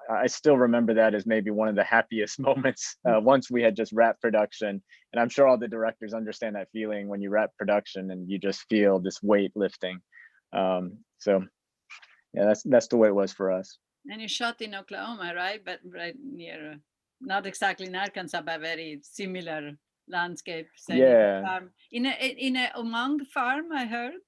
I still remember that as maybe one of the happiest moments once we had just wrapped production. And I'm sure all the directors understand that feeling when you wrap production and you just feel this weight lifting. So yeah, that's the way it was for us. And you shot in Oklahoma, right? But right near not exactly in Arkansas, but very similar landscape. Yeah. In a Umang farm, I heard.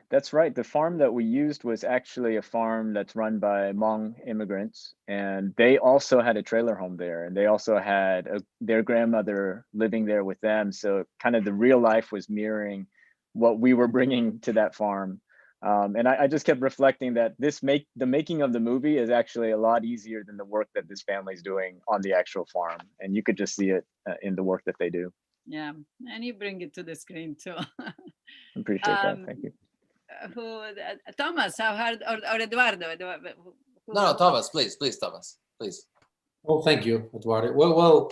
That's right. The farm that we used was actually a farm that's run by Hmong immigrants, and they also had a trailer home there, and they also had their grandmother living there with them. So kind of the real life was mirroring what we were bringing to that farm. And I just kept reflecting that the making of the movie is actually a lot easier than the work that this family's doing on the actual farm, and you could just see it in the work that they do. Yeah, and you bring it to the screen too. Appreciate that. Thank you. Thomas, how hard, or Eduardo? No, Thomas, please, Thomas, please. Well, thank you, Eduardo. Well,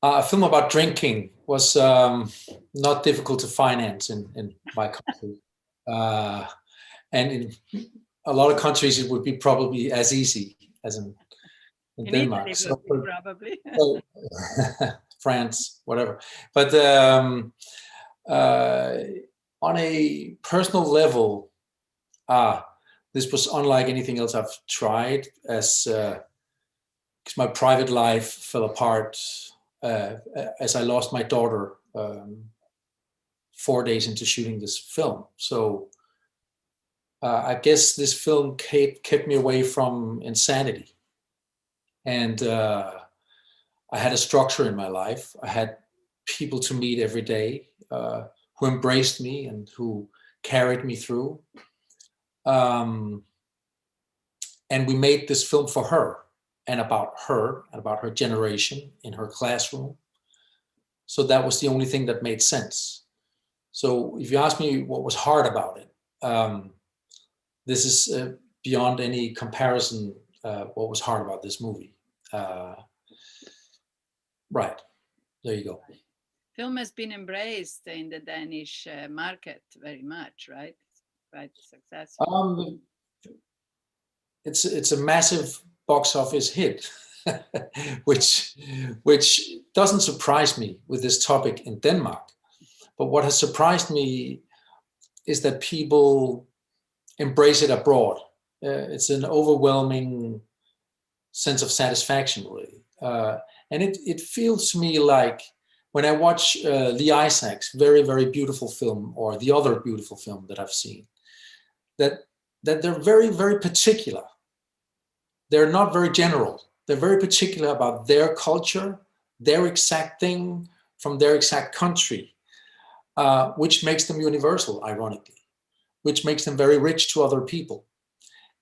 a film about drinking was not difficult to finance in my country. And in a lot of countries, it would be probably as easy as in Denmark. Italy, so, probably. So, France, whatever. But on a personal level, this was unlike anything else I've tried, as my private life fell apart as I lost my daughter 4 days into shooting this film. So I guess this film kept me away from insanity. And I had a structure in my life. I had people to meet every day who embraced me and who carried me through. And we made this film for her and about her generation in her classroom. So that was the only thing that made sense. So if you ask me what was hard about it, this is beyond any comparison what was hard about this movie. Right, there you go. Film has been embraced in the Danish market very much, right? Quite successful. It's a massive box office hit, which doesn't surprise me with this topic in Denmark. But what has surprised me is that people embrace it abroad. It's an overwhelming sense of satisfaction, really. And it feels to me like when I watch Lee Isaac's very, very beautiful film, or the other beautiful film that I've seen, that they're very, very particular. They're not very general. They're very particular about their culture, their exact thing from their exact country, which makes them universal, ironically, which makes them very rich to other people.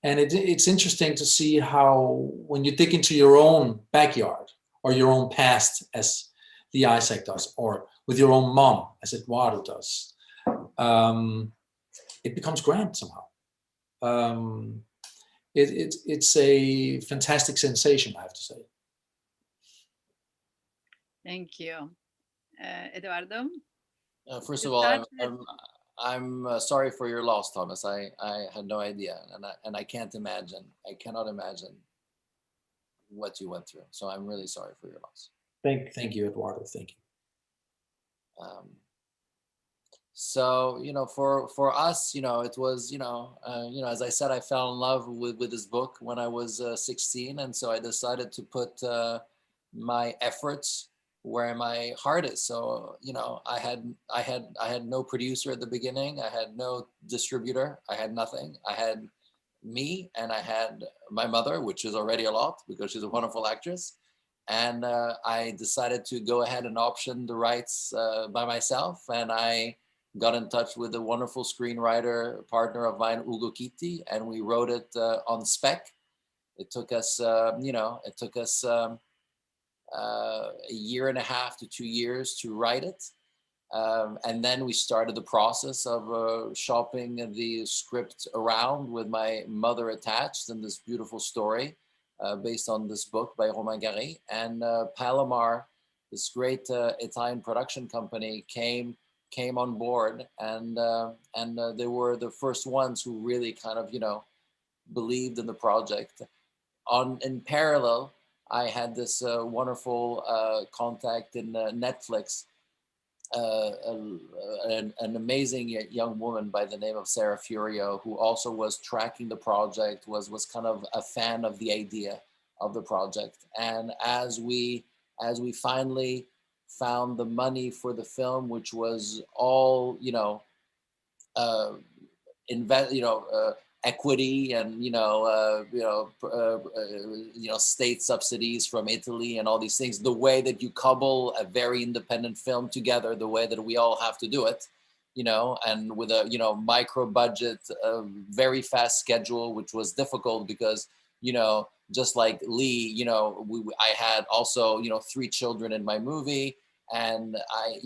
And it's interesting to see how when you dig into your own backyard or your own past, as Lee Isaac does, or with your own mom, as Edoardo does, it becomes grand somehow. It's a fantastic sensation, I have to say. Thank you. Eduardo? First of all, I'm sorry for your loss, Thomas. I had no idea, and I can't imagine. I cannot imagine what you went through. So I'm really sorry for your loss. Thank you, Edoardo. Thank you. So for us, it was as I said, I fell in love with this book when I was 16, and so I decided to put my efforts where my heart is. So I had no producer at the beginning. I had no distributor. I had nothing. I had me, and I had my mother, which is already a lot because she's a wonderful actress. And I decided to go ahead and option the rights by myself, and I got in touch with a wonderful screenwriter partner of mine, Ugo Kitti, and we wrote it on spec. It took us, a year and a half to 2 years to write it. And then we started the process of shopping the script around with my mother attached in this beautiful story based on this book by Romain Gary. And Palomar, this great Italian production company, came on board, and they were the first ones who really kind of believed in the project. In parallel, I had this wonderful contact in Netflix, an amazing young woman by the name of Sarah Furio, who also was tracking the project, was kind of a fan of the idea, of the project. And as we finally found the money for the film, which was all, equity and state subsidies from Italy and all these things, the way that you couple a very independent film together, the way that we all have to do it, and with a micro budget, very fast schedule, which was difficult because just like Lee, I had also 3 children in my movie. And I,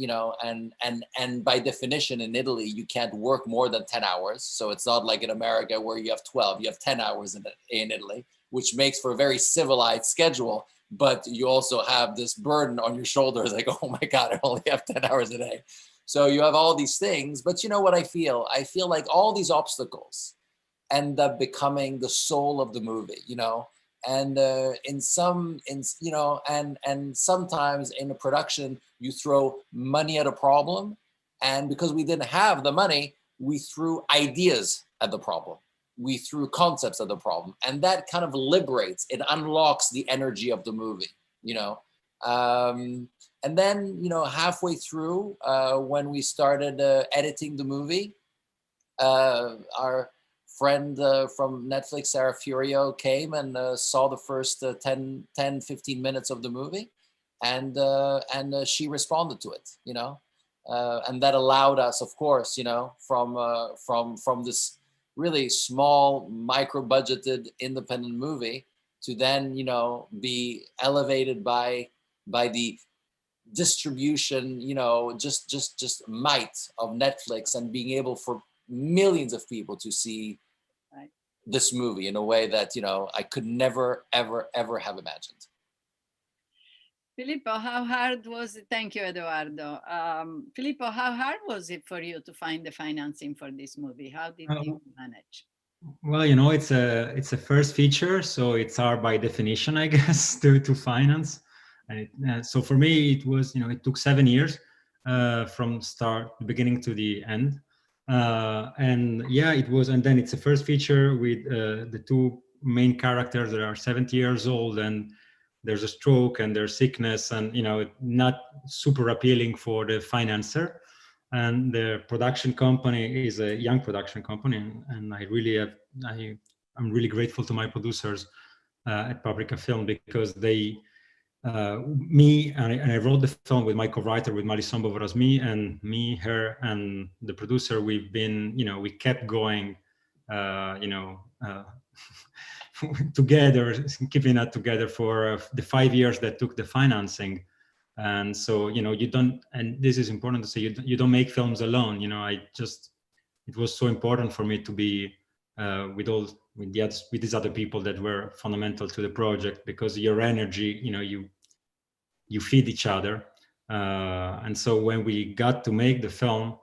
and by definition in Italy, you can't work more than 10 hours. So it's not like in America where you have 12, you have 10 hours in Italy, which makes for a very civilized schedule. But you also have this burden on your shoulders, like, oh my God, I only have 10 hours a day. So you have all these things, but you know what I feel? I feel like all these obstacles end up becoming the soul of the movie, and and sometimes in a production you throw money at a problem, and because we didn't have the money, we threw ideas at the problem, we threw concepts at the problem, and that kind of liberates, it unlocks the energy of the movie, and then halfway through, when we started editing the movie, our friend from Netflix, Sarah Furio, came and saw the first 10, 15 minutes of the movie, and she responded to it, and that allowed us, of course, from this really small, micro-budgeted independent movie to then, be elevated by the distribution, just might of Netflix, and being able for millions of people to see this movie in a way that I could never ever have imagined. Filippo, how hard was it? Thank you, Edoardo. Filippo, how hard was it for you to find the financing for this movie? How did you manage? Well, it's a first feature, so it's hard by definition, I guess, to finance. And so for me, it was it took 7 years from beginning to the end. And yeah, it was, and then it's a first feature with the 2 main characters that are 70 years old, and there's a stroke and there's sickness, and not super appealing for the financer. And the production company is a young production company, and I'm really grateful to my producers at Paprika Film, because they I wrote the film with my co-writer, with Marisol Bovorasmi, and me, her, and the producer. We've been, we kept going, together, keeping that together for the 5 years that took the financing. And so, you don't, and this is important to say, you don't make films alone. It was so important for me to be with these other people that were fundamental to the project, because your energy, you feed each other. And so when we got to make the film,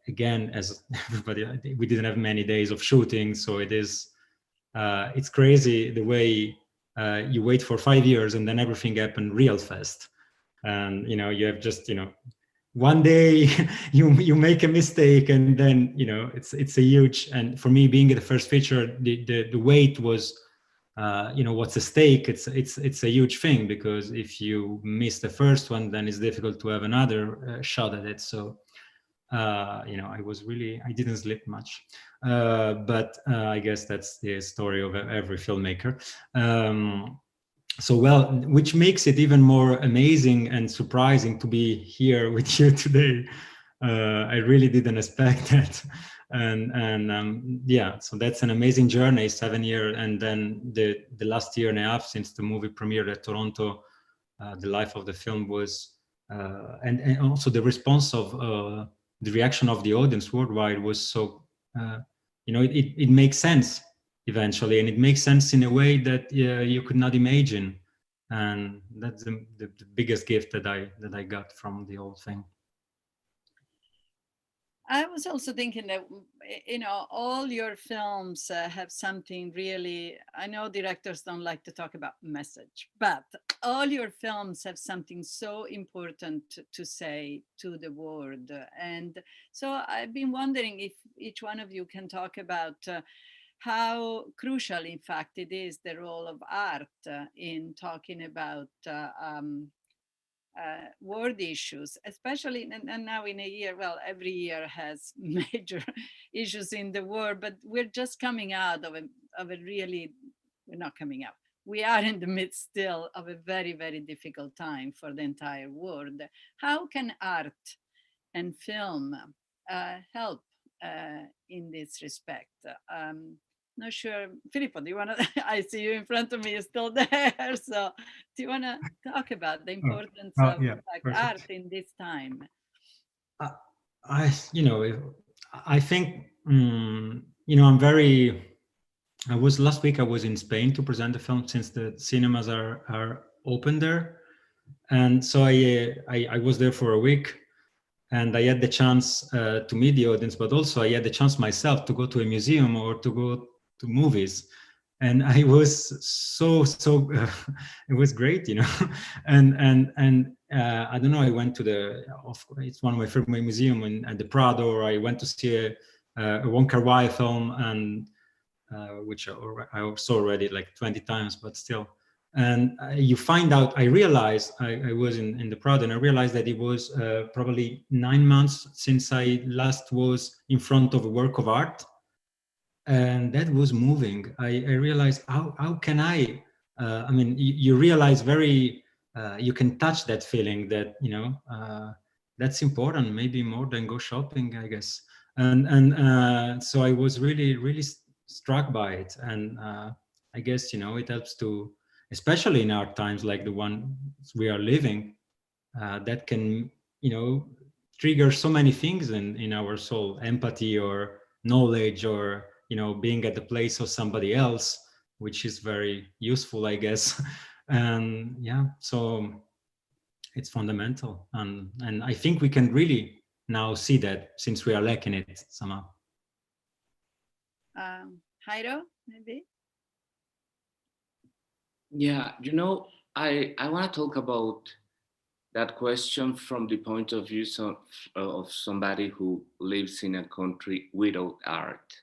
again, as everybody, we didn't have many days of shooting. So it's crazy the way you wait for 5 years and then everything happened real fast. And, you have just, one day you make a mistake, and then, it's a huge, and for me, being the first feature, the weight was, what's at stake. It's a huge thing, because if you miss the first one, then it's difficult to have another shot at it. So, I didn't sleep much, but I guess that's the story of every filmmaker. So, well, which makes it even more amazing and surprising to be here with you today. I really didn't expect that. And yeah, so that's an amazing journey, 7 years. And then the last year and a half since the movie premiered at Toronto, the life of the film was, and also the response of the reaction of the audience worldwide was so, it makes sense eventually, and it makes sense in a way that you could not imagine. And that's the biggest gift that I got from the whole thing. I was also thinking that, all your films have something really, I know directors don't like to talk about message, but all your films have something so important to say to the world. And so I've been wondering if each one of you can talk about how crucial, in fact, it is the role of art in talking about world issues, especially and now in a year, well, every year has major issues in the world, but we're just coming out of a really, we're not coming out. We are in the midst still of a very, very difficult time for the entire world. How can art and film help in this respect? Not sure, Filippo, do you want to, I see you in front of me, you're still there. So do you want to talk about the importance of art in this time? I think, last week I was in Spain to present the film since the cinemas are open there. And so I was there for a week, and I had the chance to meet the audience, but also I had the chance myself to go to a museum or to go to movies. And I was it was great, and I don't know, I went to it's one of my favorite museum at the Prado, or I went to see a Wong Kar-wai film, and which I saw already like 20 times, but still. And you find out, I realized, I was in the Prado, and I realized that it was probably 9 months since I last was in front of a work of art. And that was moving. I realized, how can you realize you can touch that feeling that, that's important, maybe more than go shopping, I guess. And so I was really, really struck by it. And I guess, it helps to, especially in our times like the one we are living, that can, trigger so many things in our soul, empathy or knowledge, or being at the place of somebody else, which is very useful, I guess. And yeah, so it's fundamental, and I think we can really now see that, since we are lacking it somehow. Jayro, maybe? Yeah, I want to talk about that question from the point of view of somebody who lives in a country without art.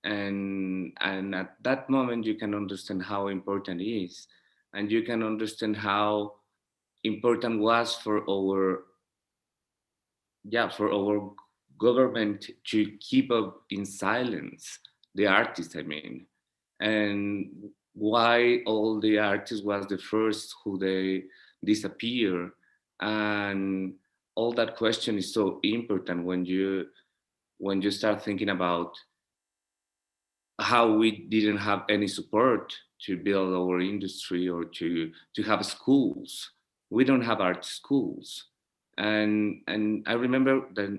And at that moment, you can understand how important it is. And you can understand how important was for our government to keep up in silence the artists, and why all the artists was the first who they disappear. And all that question is so important when you start thinking about how we didn't have any support to build our industry or to have schools. We don't have art schools. And I remember that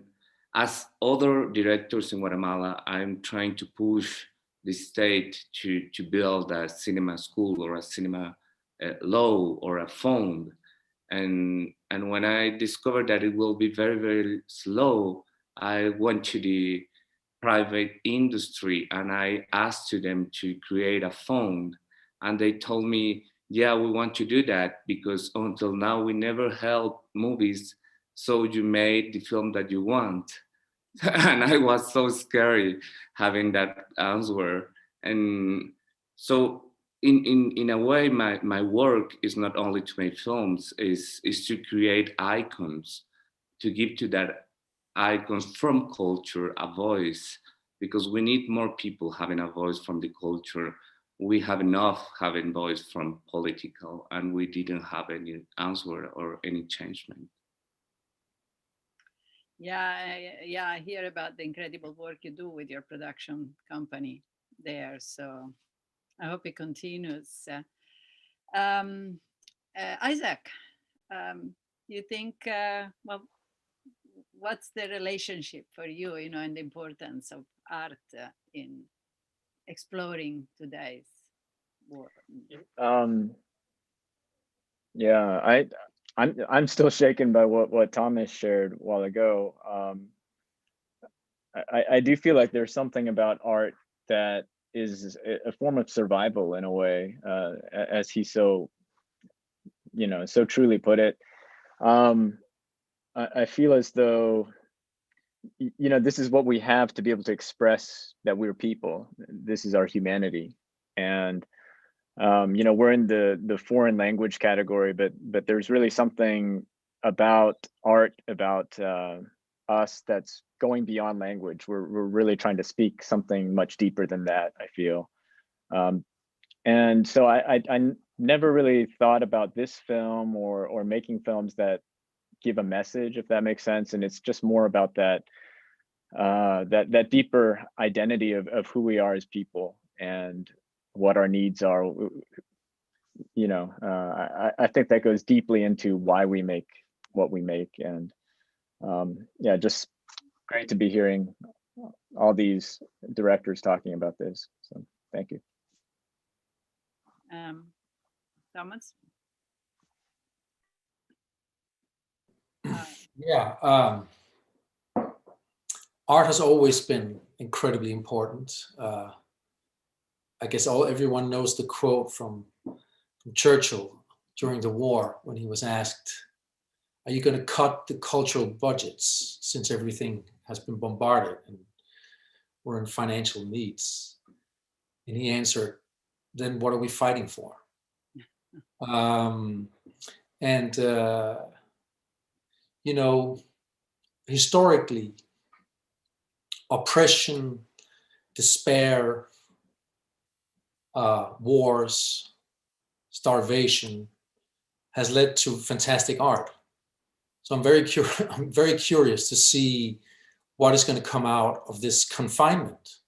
as other directors in Guatemala, I'm trying to push the state to build a cinema school or a cinema law or a fund. And when I discovered that it will be very, very slow, I went to the private industry and I asked to them to create a fund, and they told me, yeah, we want to do that because until now we never helped movies, so you made the film that you want. And I was so scary having that answer. And so in a way, my work is not only to make films, is to create icons, to give to that icons from culture a voice, because we need more people having a voice from the culture. We have enough having voice from political, and we didn't have any answer or any changement. Yeah, I hear about the incredible work you do with your production company there. So I hope it continues. Isaac, you think, what's the relationship for you, and the importance of art in exploring today's world? Yeah, I'm still shaken by what Thomas shared a while ago. I do feel like there's something about art that is a form of survival in a way, as he so truly put it. I feel as though you know, this is what we have to be able to express that we're people. This is our humanity. And you know, we're in the foreign language category, but there's really something about art, about us, that's going beyond language. We're really trying to speak something much deeper than that, I feel. And so I never really thought about this film or making films that give a message, if that makes sense. And it's just more about that that deeper identity of who we are as people and what our needs are. You know, I think that goes deeply into why we make what we make. And yeah, just great to be hearing all these directors talking about this. So thank you. Thomas? Yeah, art has always been incredibly important. I guess everyone knows the quote from Churchill during the war when he was asked, "Are you going to cut the cultural budgets since everything has been bombarded and we're in financial needs?" And he answered, "Then what are we fighting for?" You know, historically, oppression, despair, wars, starvation has led to fantastic art. So I'm very curious to see what is going to come out of this confinement,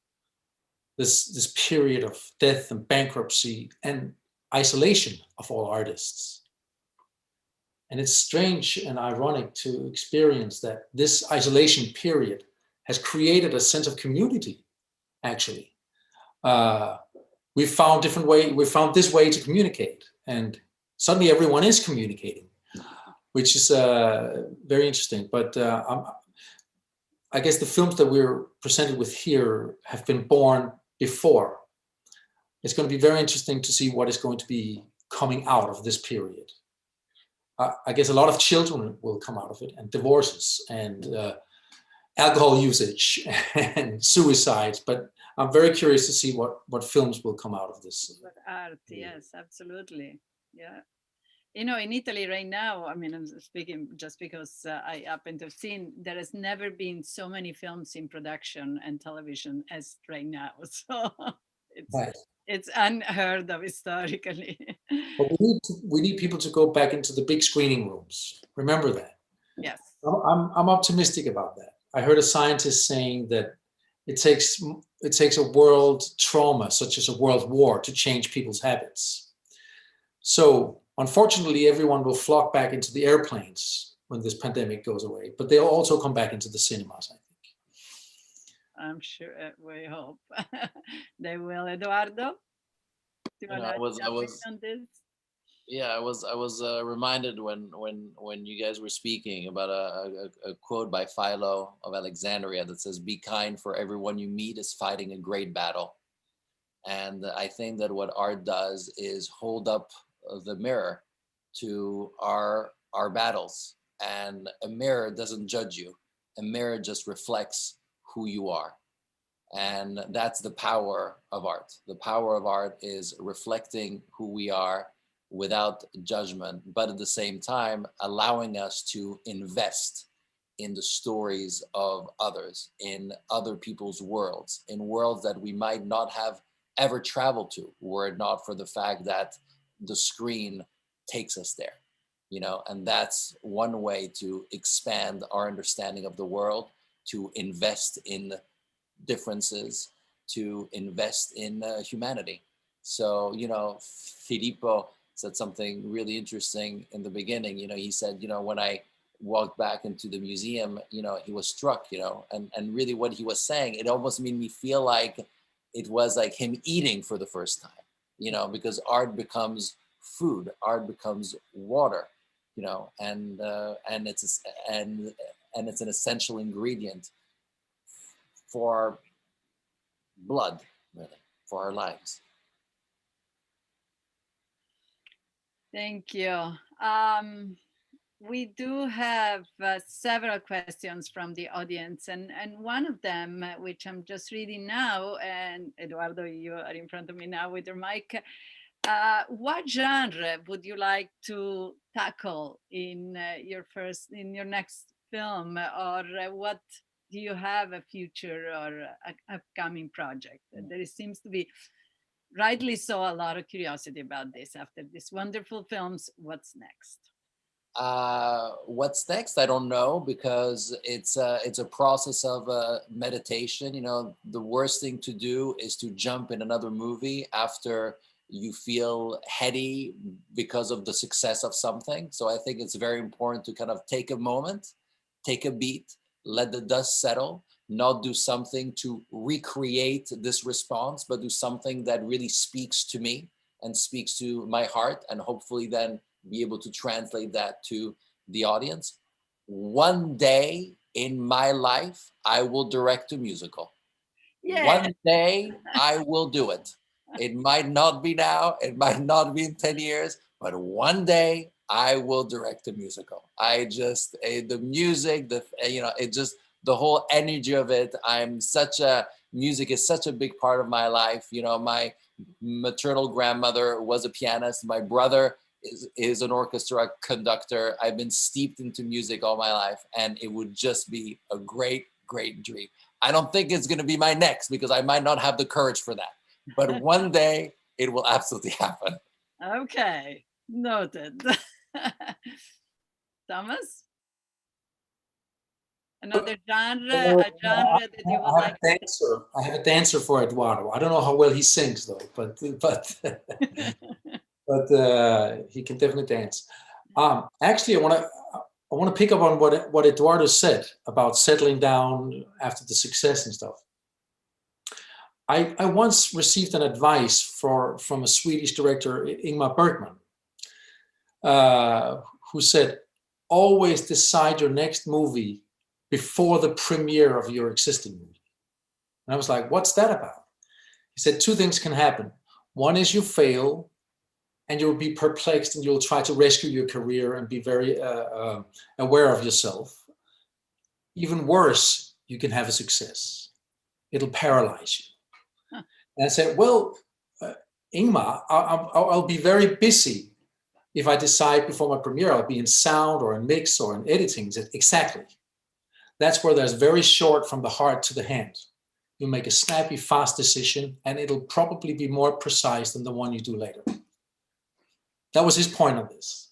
this period of death and bankruptcy and isolation of all artists. And it's strange and ironic to experience that this isolation period has created a sense of community, actually. We found this way to communicate, and suddenly everyone is communicating, which is very interesting. But I guess the films that we're presented with here have been born before. It's going to be very interesting to see what is going to be coming out of this period. I guess a lot of children will come out of it, and divorces and alcohol usage and suicides. But I'm very curious to see what films will come out of this. Art, yes, absolutely. Yeah. You know, in Italy right now, I mean, I'm speaking just because I happen to have seen, there has never been so many films in production and television as right now. So it's unheard of historically. But we need people to go back into the big screening rooms. Remember that. Yes. I'm optimistic about that. I heard a scientist saying that it takes a world trauma, such as a world war, to change people's habits. So unfortunately, everyone will flock back into the airplanes when this pandemic goes away, but they'll also come back into the cinemas, I think. I'm sure, we hope. They will. Edoardo? Do you want to jump in on this? Yeah, I was reminded when you guys were speaking about a quote by Philo of Alexandria that says, "Be kind, for everyone you meet is fighting a great battle." And I think that what art does is hold up the mirror to our battles, and a mirror doesn't judge you. A mirror just reflects who you are. And that's the power of art. The power of art is reflecting who we are without judgment, but at the same time, allowing us to invest in the stories of others, in other people's worlds, in worlds that we might not have ever traveled to were it not for the fact that the screen takes us there, you know, and that's one way to expand our understanding of the world, to invest in differences, to invest in humanity. So, you know, Filippo said something really interesting in the beginning. You know, he said, you know, when I walked back into the museum, you know, he was struck, you know, and really what he was saying, it almost made me feel like it was like him eating for the first time, you know, because art becomes food, art becomes water, you know, and it's an essential ingredient for our blood, really, for our lives. Thank you. we do have several questions from the audience, and one of them, which I'm just reading now, and Edoardo, you are in front of me now with your mic. What genre would you like to tackle in your next film, or what do you have a future or upcoming project? There seems to be, rightly so, a lot of curiosity about this after these wonderful films. What's next? What's next? I don't know, because it's a process of meditation. You know, the worst thing to do is to jump in another movie after you feel heady because of the success of something. So I think it's very important to kind of take a moment, take a beat, let the dust settle, not do something to recreate this response, but do something that really speaks to me and speaks to my heart, and hopefully then be able to translate that to the audience. One day in my life, I will direct a musical. Yeah. One day I will do it. It might not be now, it might not be in 10 years, but one day I will direct a musical. I just, the music, it just, the whole energy of it. Music is such a big part of my life. You know, my maternal grandmother was a pianist. My brother is an orchestra conductor. I've been steeped into music all my life, and it would just be a great, great dream. I don't think it's going to be my next, because I might not have the courage for that. But one day it will absolutely happen. Okay, noted. Thomas? Another genre, a genre that you would like to answer. I have a dancer for Edoardo. I don't know how well he sings though, but he can definitely dance. Actually, I want to pick up on what Edoardo said about settling down after the success and stuff. I once received an advice from a Swedish director, Ingmar Bergman, who said, always decide your next movie before the premiere of your existing movie. And I was like, what's that about? He said, two things can happen. One is you fail and you'll be perplexed and you'll try to rescue your career and be very aware of yourself. Even worse, you can have a success. It'll paralyze you. Huh. And I said, well, Ingmar, I'll be very busy if I decide before my premiere. I'll be in sound or in mix or in editing. He said, exactly. That's where there's very short from the heart to the hand. You make a snappy, fast decision, and it'll probably be more precise than the one you do later. That was his point on this.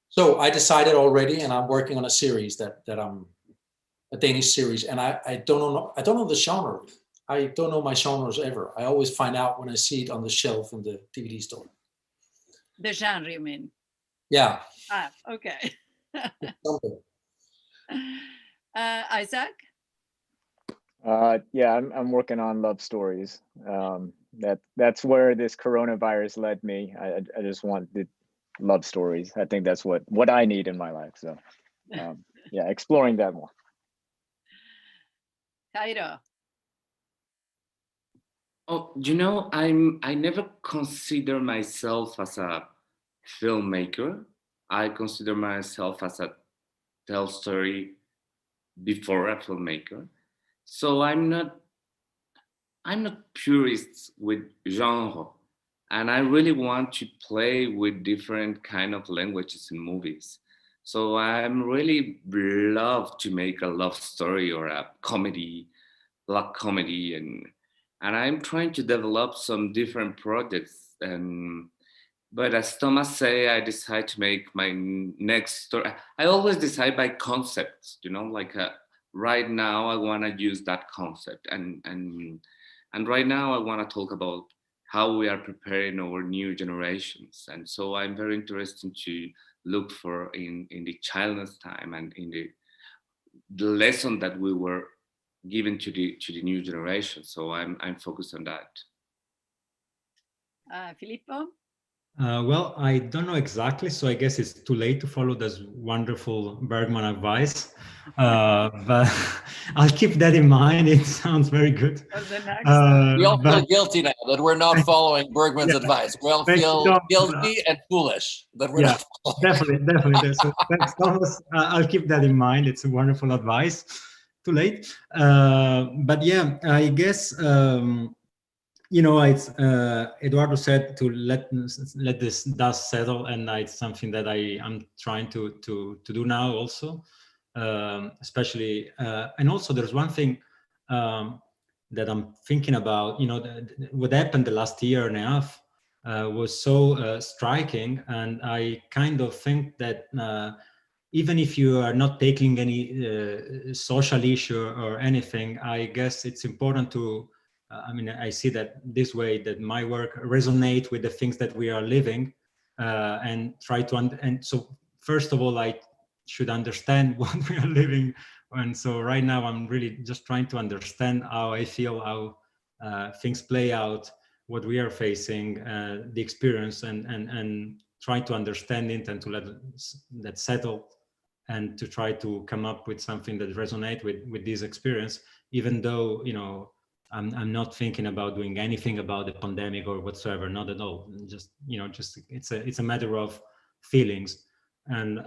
So I decided already, and I'm working on a series that I'm a Danish series, and I don't know the genre. I don't know my genres ever. I always find out when I see it on the shelf in the DVD store. The genre, you mean? Yeah. Ah, okay. Isaac? Yeah, I'm working on love stories. That's where this coronavirus led me. I just want the love stories. I think that's what I need in my life. So yeah, exploring that more. Jayro? Oh, I never consider myself as a filmmaker. I consider myself as a tell story before a filmmaker. So I'm not purist with genre, and I really want to play with different kind of languages in movies. So I'm really love to make a love story or a comedy, black comedy, and I'm trying to develop some different projects. But as Thomas say, I decide to make my next story. I always decide by concepts, like right now I want to use that concept, and right now I want to talk about how we are preparing our new generations. And so I'm very interested to look for in the childless time and in the lesson that we were given to the new generation. So I'm focused on that. Filippo? Well, I don't know exactly, so I guess it's too late to follow this wonderful Bergman advice. But I'll keep that in mind. It sounds very good. We all feel guilty now that we're not following Bergman's advice. We all feel guilty and foolish that we're not following. Definitely. So thanks, Thomas. I'll keep that in mind. It's a wonderful advice. Too late. But yeah, I guess. It's Edoardo said to let this dust settle, and it's something that I'm trying to do now also, especially. And also, there's one thing that I'm thinking about. What happened the last year and a half was so striking, and I kind of think that even if you are not taking any social issue or anything, I guess it's important to. I see that this way, that my work resonate with the things that we are living, and try to. And so, first of all, I should understand what we are living. And so, right now, I'm really just trying to understand how I feel, how things play out, what we are facing, the experience, and try to understand it and to let that settle, and to try to come up with something that resonates with this experience, even though I'm not thinking about doing anything about the pandemic or whatsoever, not at all. Just it's a matter of feelings, and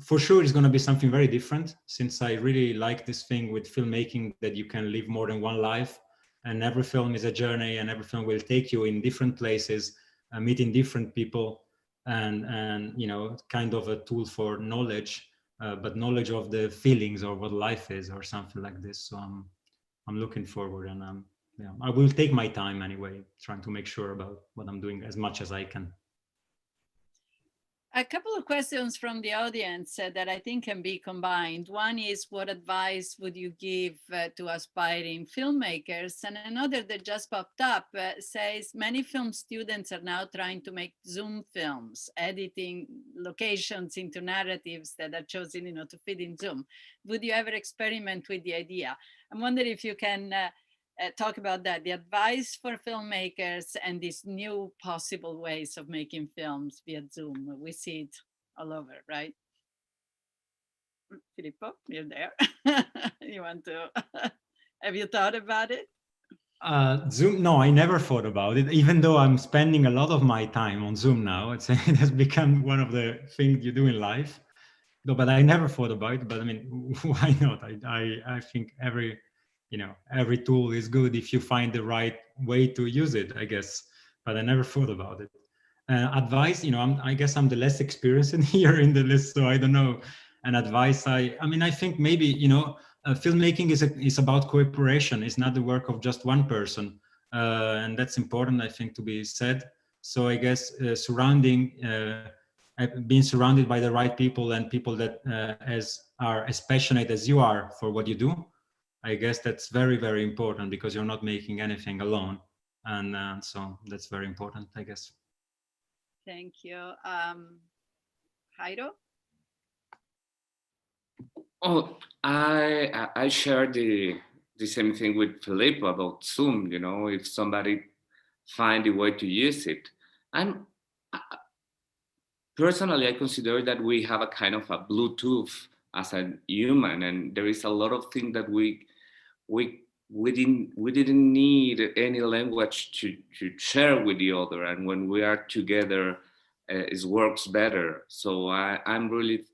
for sure it's going to be something very different, since I really like this thing with filmmaking, that you can live more than one life, and every film is a journey, and every film will take you in different places, meeting different people, and kind of a tool for knowledge, but knowledge of the feelings or what life is or something like this. So I'm looking forward, and I will take my time anyway, trying to make sure about what I'm doing as much as I can. A couple of questions from the audience that I think can be combined. One is, what advice would you give to aspiring filmmakers? And another that just popped up says, many film students are now trying to make Zoom films, editing locations into narratives that are chosen, to fit in Zoom. Would you ever experiment with the idea? I'm wondering if you can talk about that, the advice for filmmakers and these new possible ways of making films via Zoom. We see it all over, right? Filippo, you're there. You want to, have you thought about it? Zoom, no, I never thought about it, even though I'm spending a lot of my time on Zoom now. It has become one of the things you do in life. No, but I never thought about it. But I mean, why not? I think every tool is good if you find the right way to use it, I guess. But I never thought about it. Advice, I guess I'm the less experienced in here in the list, so I don't know. And advice, I think maybe, filmmaking is about cooperation. It's not the work of just one person, and that's important, I think, to be said. So I guess being surrounded by the right people, and people that are as passionate as you are for what you do, I guess that's very, very important, because you're not making anything alone. And so that's very important, I guess. Thank you. Jayro? Oh, I share the same thing with Filippo about Zoom. If somebody find a way to use it, and personally, I consider that we have a kind of a Bluetooth as a human, and there is a lot of things that we didn't need any language to share with the other, and when we are together, it works better. So I'm really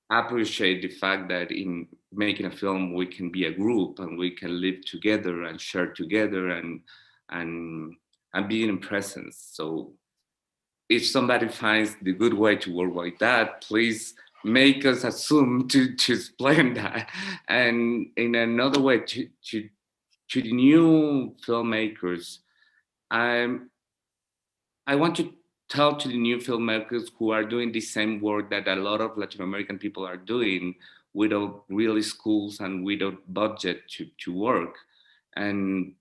appreciate the fact that in making a film we can be a group, and we can live together and share together and be in presence. So if somebody finds the good way to work like that, please make us assume to explain that. And in another way, to the new filmmakers, I want to tell to the new filmmakers who are doing the same work that a lot of Latin American people are doing, without really schools and without budget to work. And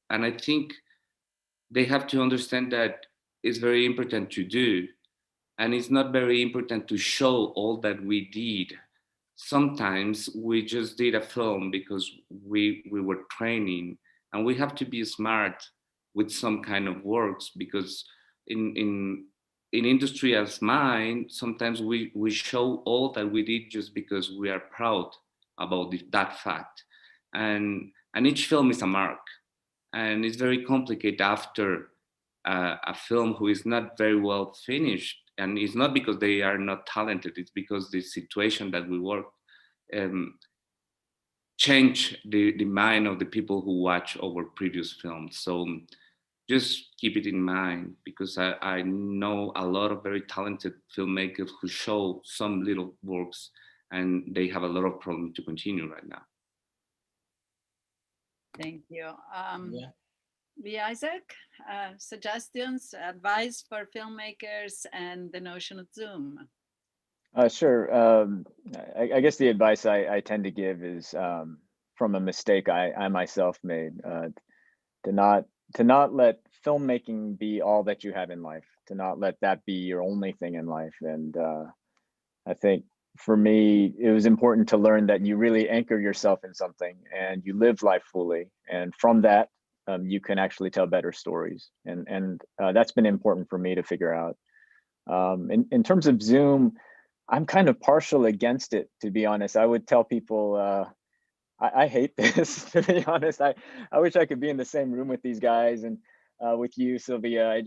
I think they have to understand that it's very important to do, and it's not very important to show all that we did. Sometimes we just did a film because we were training, and we have to be smart with some kind of works, because in industry as mine, sometimes we show all that we did just because we are proud about that fact, and each film is a mark, and it's very complicated after a film who is not very well finished, and it's not because they are not talented, it's because the situation that we work change the mind of the people who watch our previous films. So just keep it in mind, because I know a lot of very talented filmmakers who show some little works and they have a lot of problems to continue right now. Thank you. Isaac, suggestions, advice for filmmakers and the notion of Zoom? Sure. I guess the advice I tend to give is from a mistake I myself made, to not let filmmaking be all that you have in life, to not let that be your only thing in life. And I think for me, it was important to learn that you really anchor yourself in something and you live life fully. And from that, you can actually tell better stories. And that's been important for me to figure out. In terms of Zoom, I'm kind of partial against it, to be honest. I would tell people, I hate this, to be honest. I wish I could be in the same room with these guys and with you, Silvia.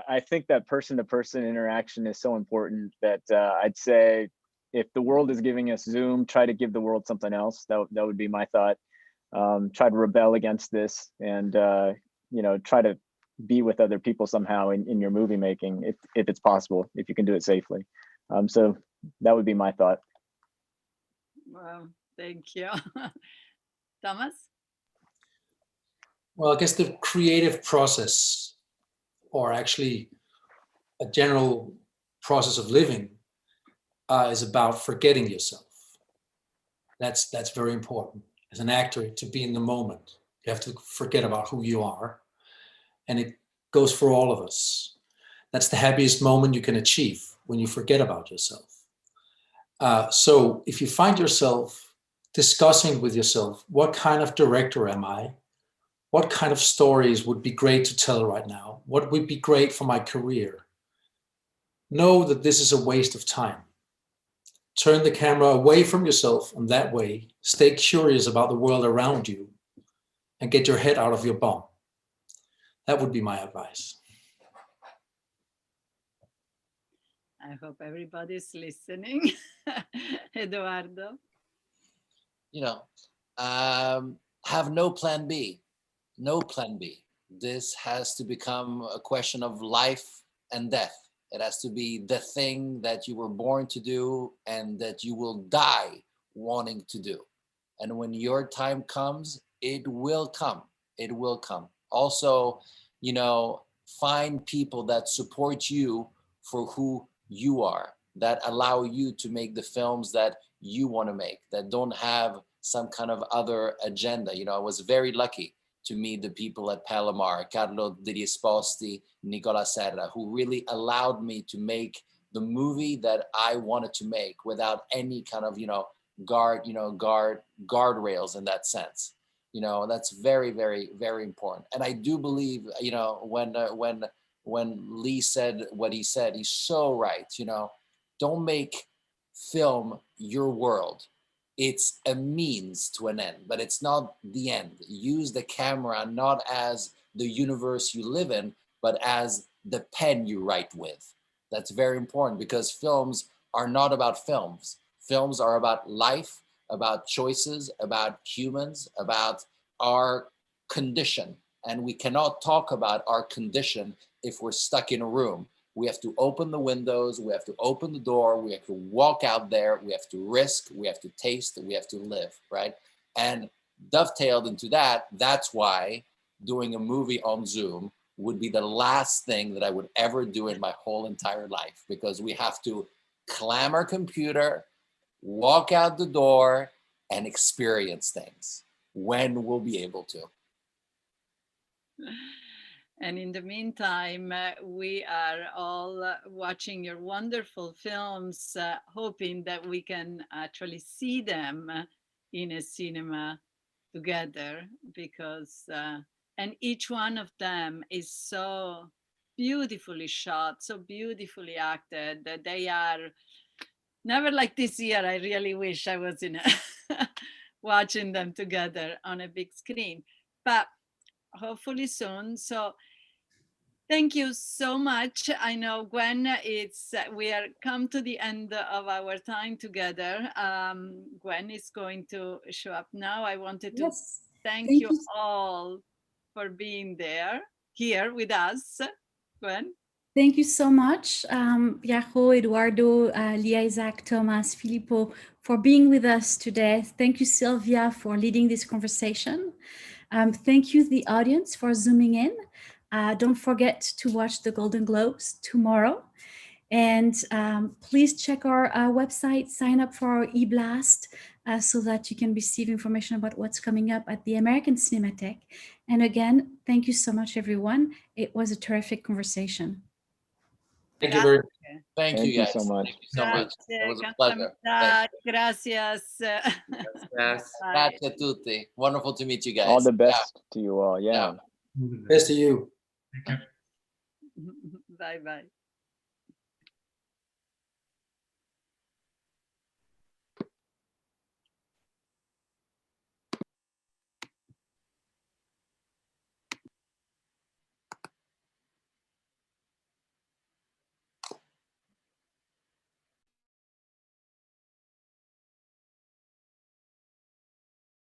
I think that person-to-person interaction is so important that I'd say if the world is giving us Zoom, try to give the world something else. That would be my thought. Try to rebel against this and, try to be with other people somehow in your movie making, if it's possible, if you can do it safely. So that would be my thought. Well, thank you. Thomas? Well, I guess the creative process, or actually a general process of living, is about forgetting yourself. That's very important. As an actor, to be in the moment, you have to forget about who you are. And it goes for all of us. That's the happiest moment you can achieve, when you forget about yourself. So if you find yourself discussing with yourself, what kind of director am I? What kind of stories would be great to tell right now? What would be great for my career? Know that this is a waste of time. Turn the camera away from yourself, and that way, stay curious about the world around you and get your head out of your bum. That would be my advice. I hope everybody's listening. Edoardo? Have no plan B. No plan B. This has to become a question of life and death. It has to be the thing that you were born to do and that you will die wanting to do. And when your time comes, it will come. It will come. Also, find people that support you for who you are, that allow you to make the films that you want to make, that don't have some kind of other agenda. I was very lucky to meet the people at Palomar, Carlo Di Risposti, Nicola Serra, who really allowed me to make the movie that I wanted to make without any kind of, guardrails in that sense. That's very, very, very important. And I do believe, when Lee said what he said, he's so right. Don't make film your world. It's a means to an end, but it's not the end. Use the camera not as the universe you live in, but as the pen you write with. That's very important, because films are not about films. Films are about life, about choices, about humans, about our condition. And we cannot talk about our condition if we're stuck in a room. We have to open the windows, we have to open the door, we have to walk out there, we have to risk, we have to taste, we have to live, right? And dovetailed into that, that's why doing a movie on Zoom would be the last thing that I would ever do in my whole entire life, because we have to clam our computer, walk out the door, and experience things. When we'll be able to. And in the meantime, we are all watching your wonderful films, hoping that we can actually see them in a cinema together, because, and each one of them is so beautifully shot, so beautifully acted. They are never like this year. I really wish I was in watching them together on a big screen, but hopefully soon. So thank you so much. I know, Gwen, we are come to the end of our time together. Gwen is going to show up now. I wanted to thank you all for being here with us. Gwen? Thank you so much, Jayro, Edoardo, Lia, Isaac, Thomas, Filippo, for being with us today. Thank you, Silvia, for leading this conversation. Thank you, the audience, for zooming in. Don't forget to watch the Golden Globes tomorrow. And please check our website, sign up for our e-blast so that you can receive information about what's coming up at the American Cinematheque. And again, thank you so much, everyone. It was a terrific conversation. Thank you very much. Thank you, guys. So much. Thank you so much. It was a pleasure. Thank you. Gracias. Grazie a tutti. Wonderful to meet you guys. All the best to you all. Yeah. Best to you. Bye-bye.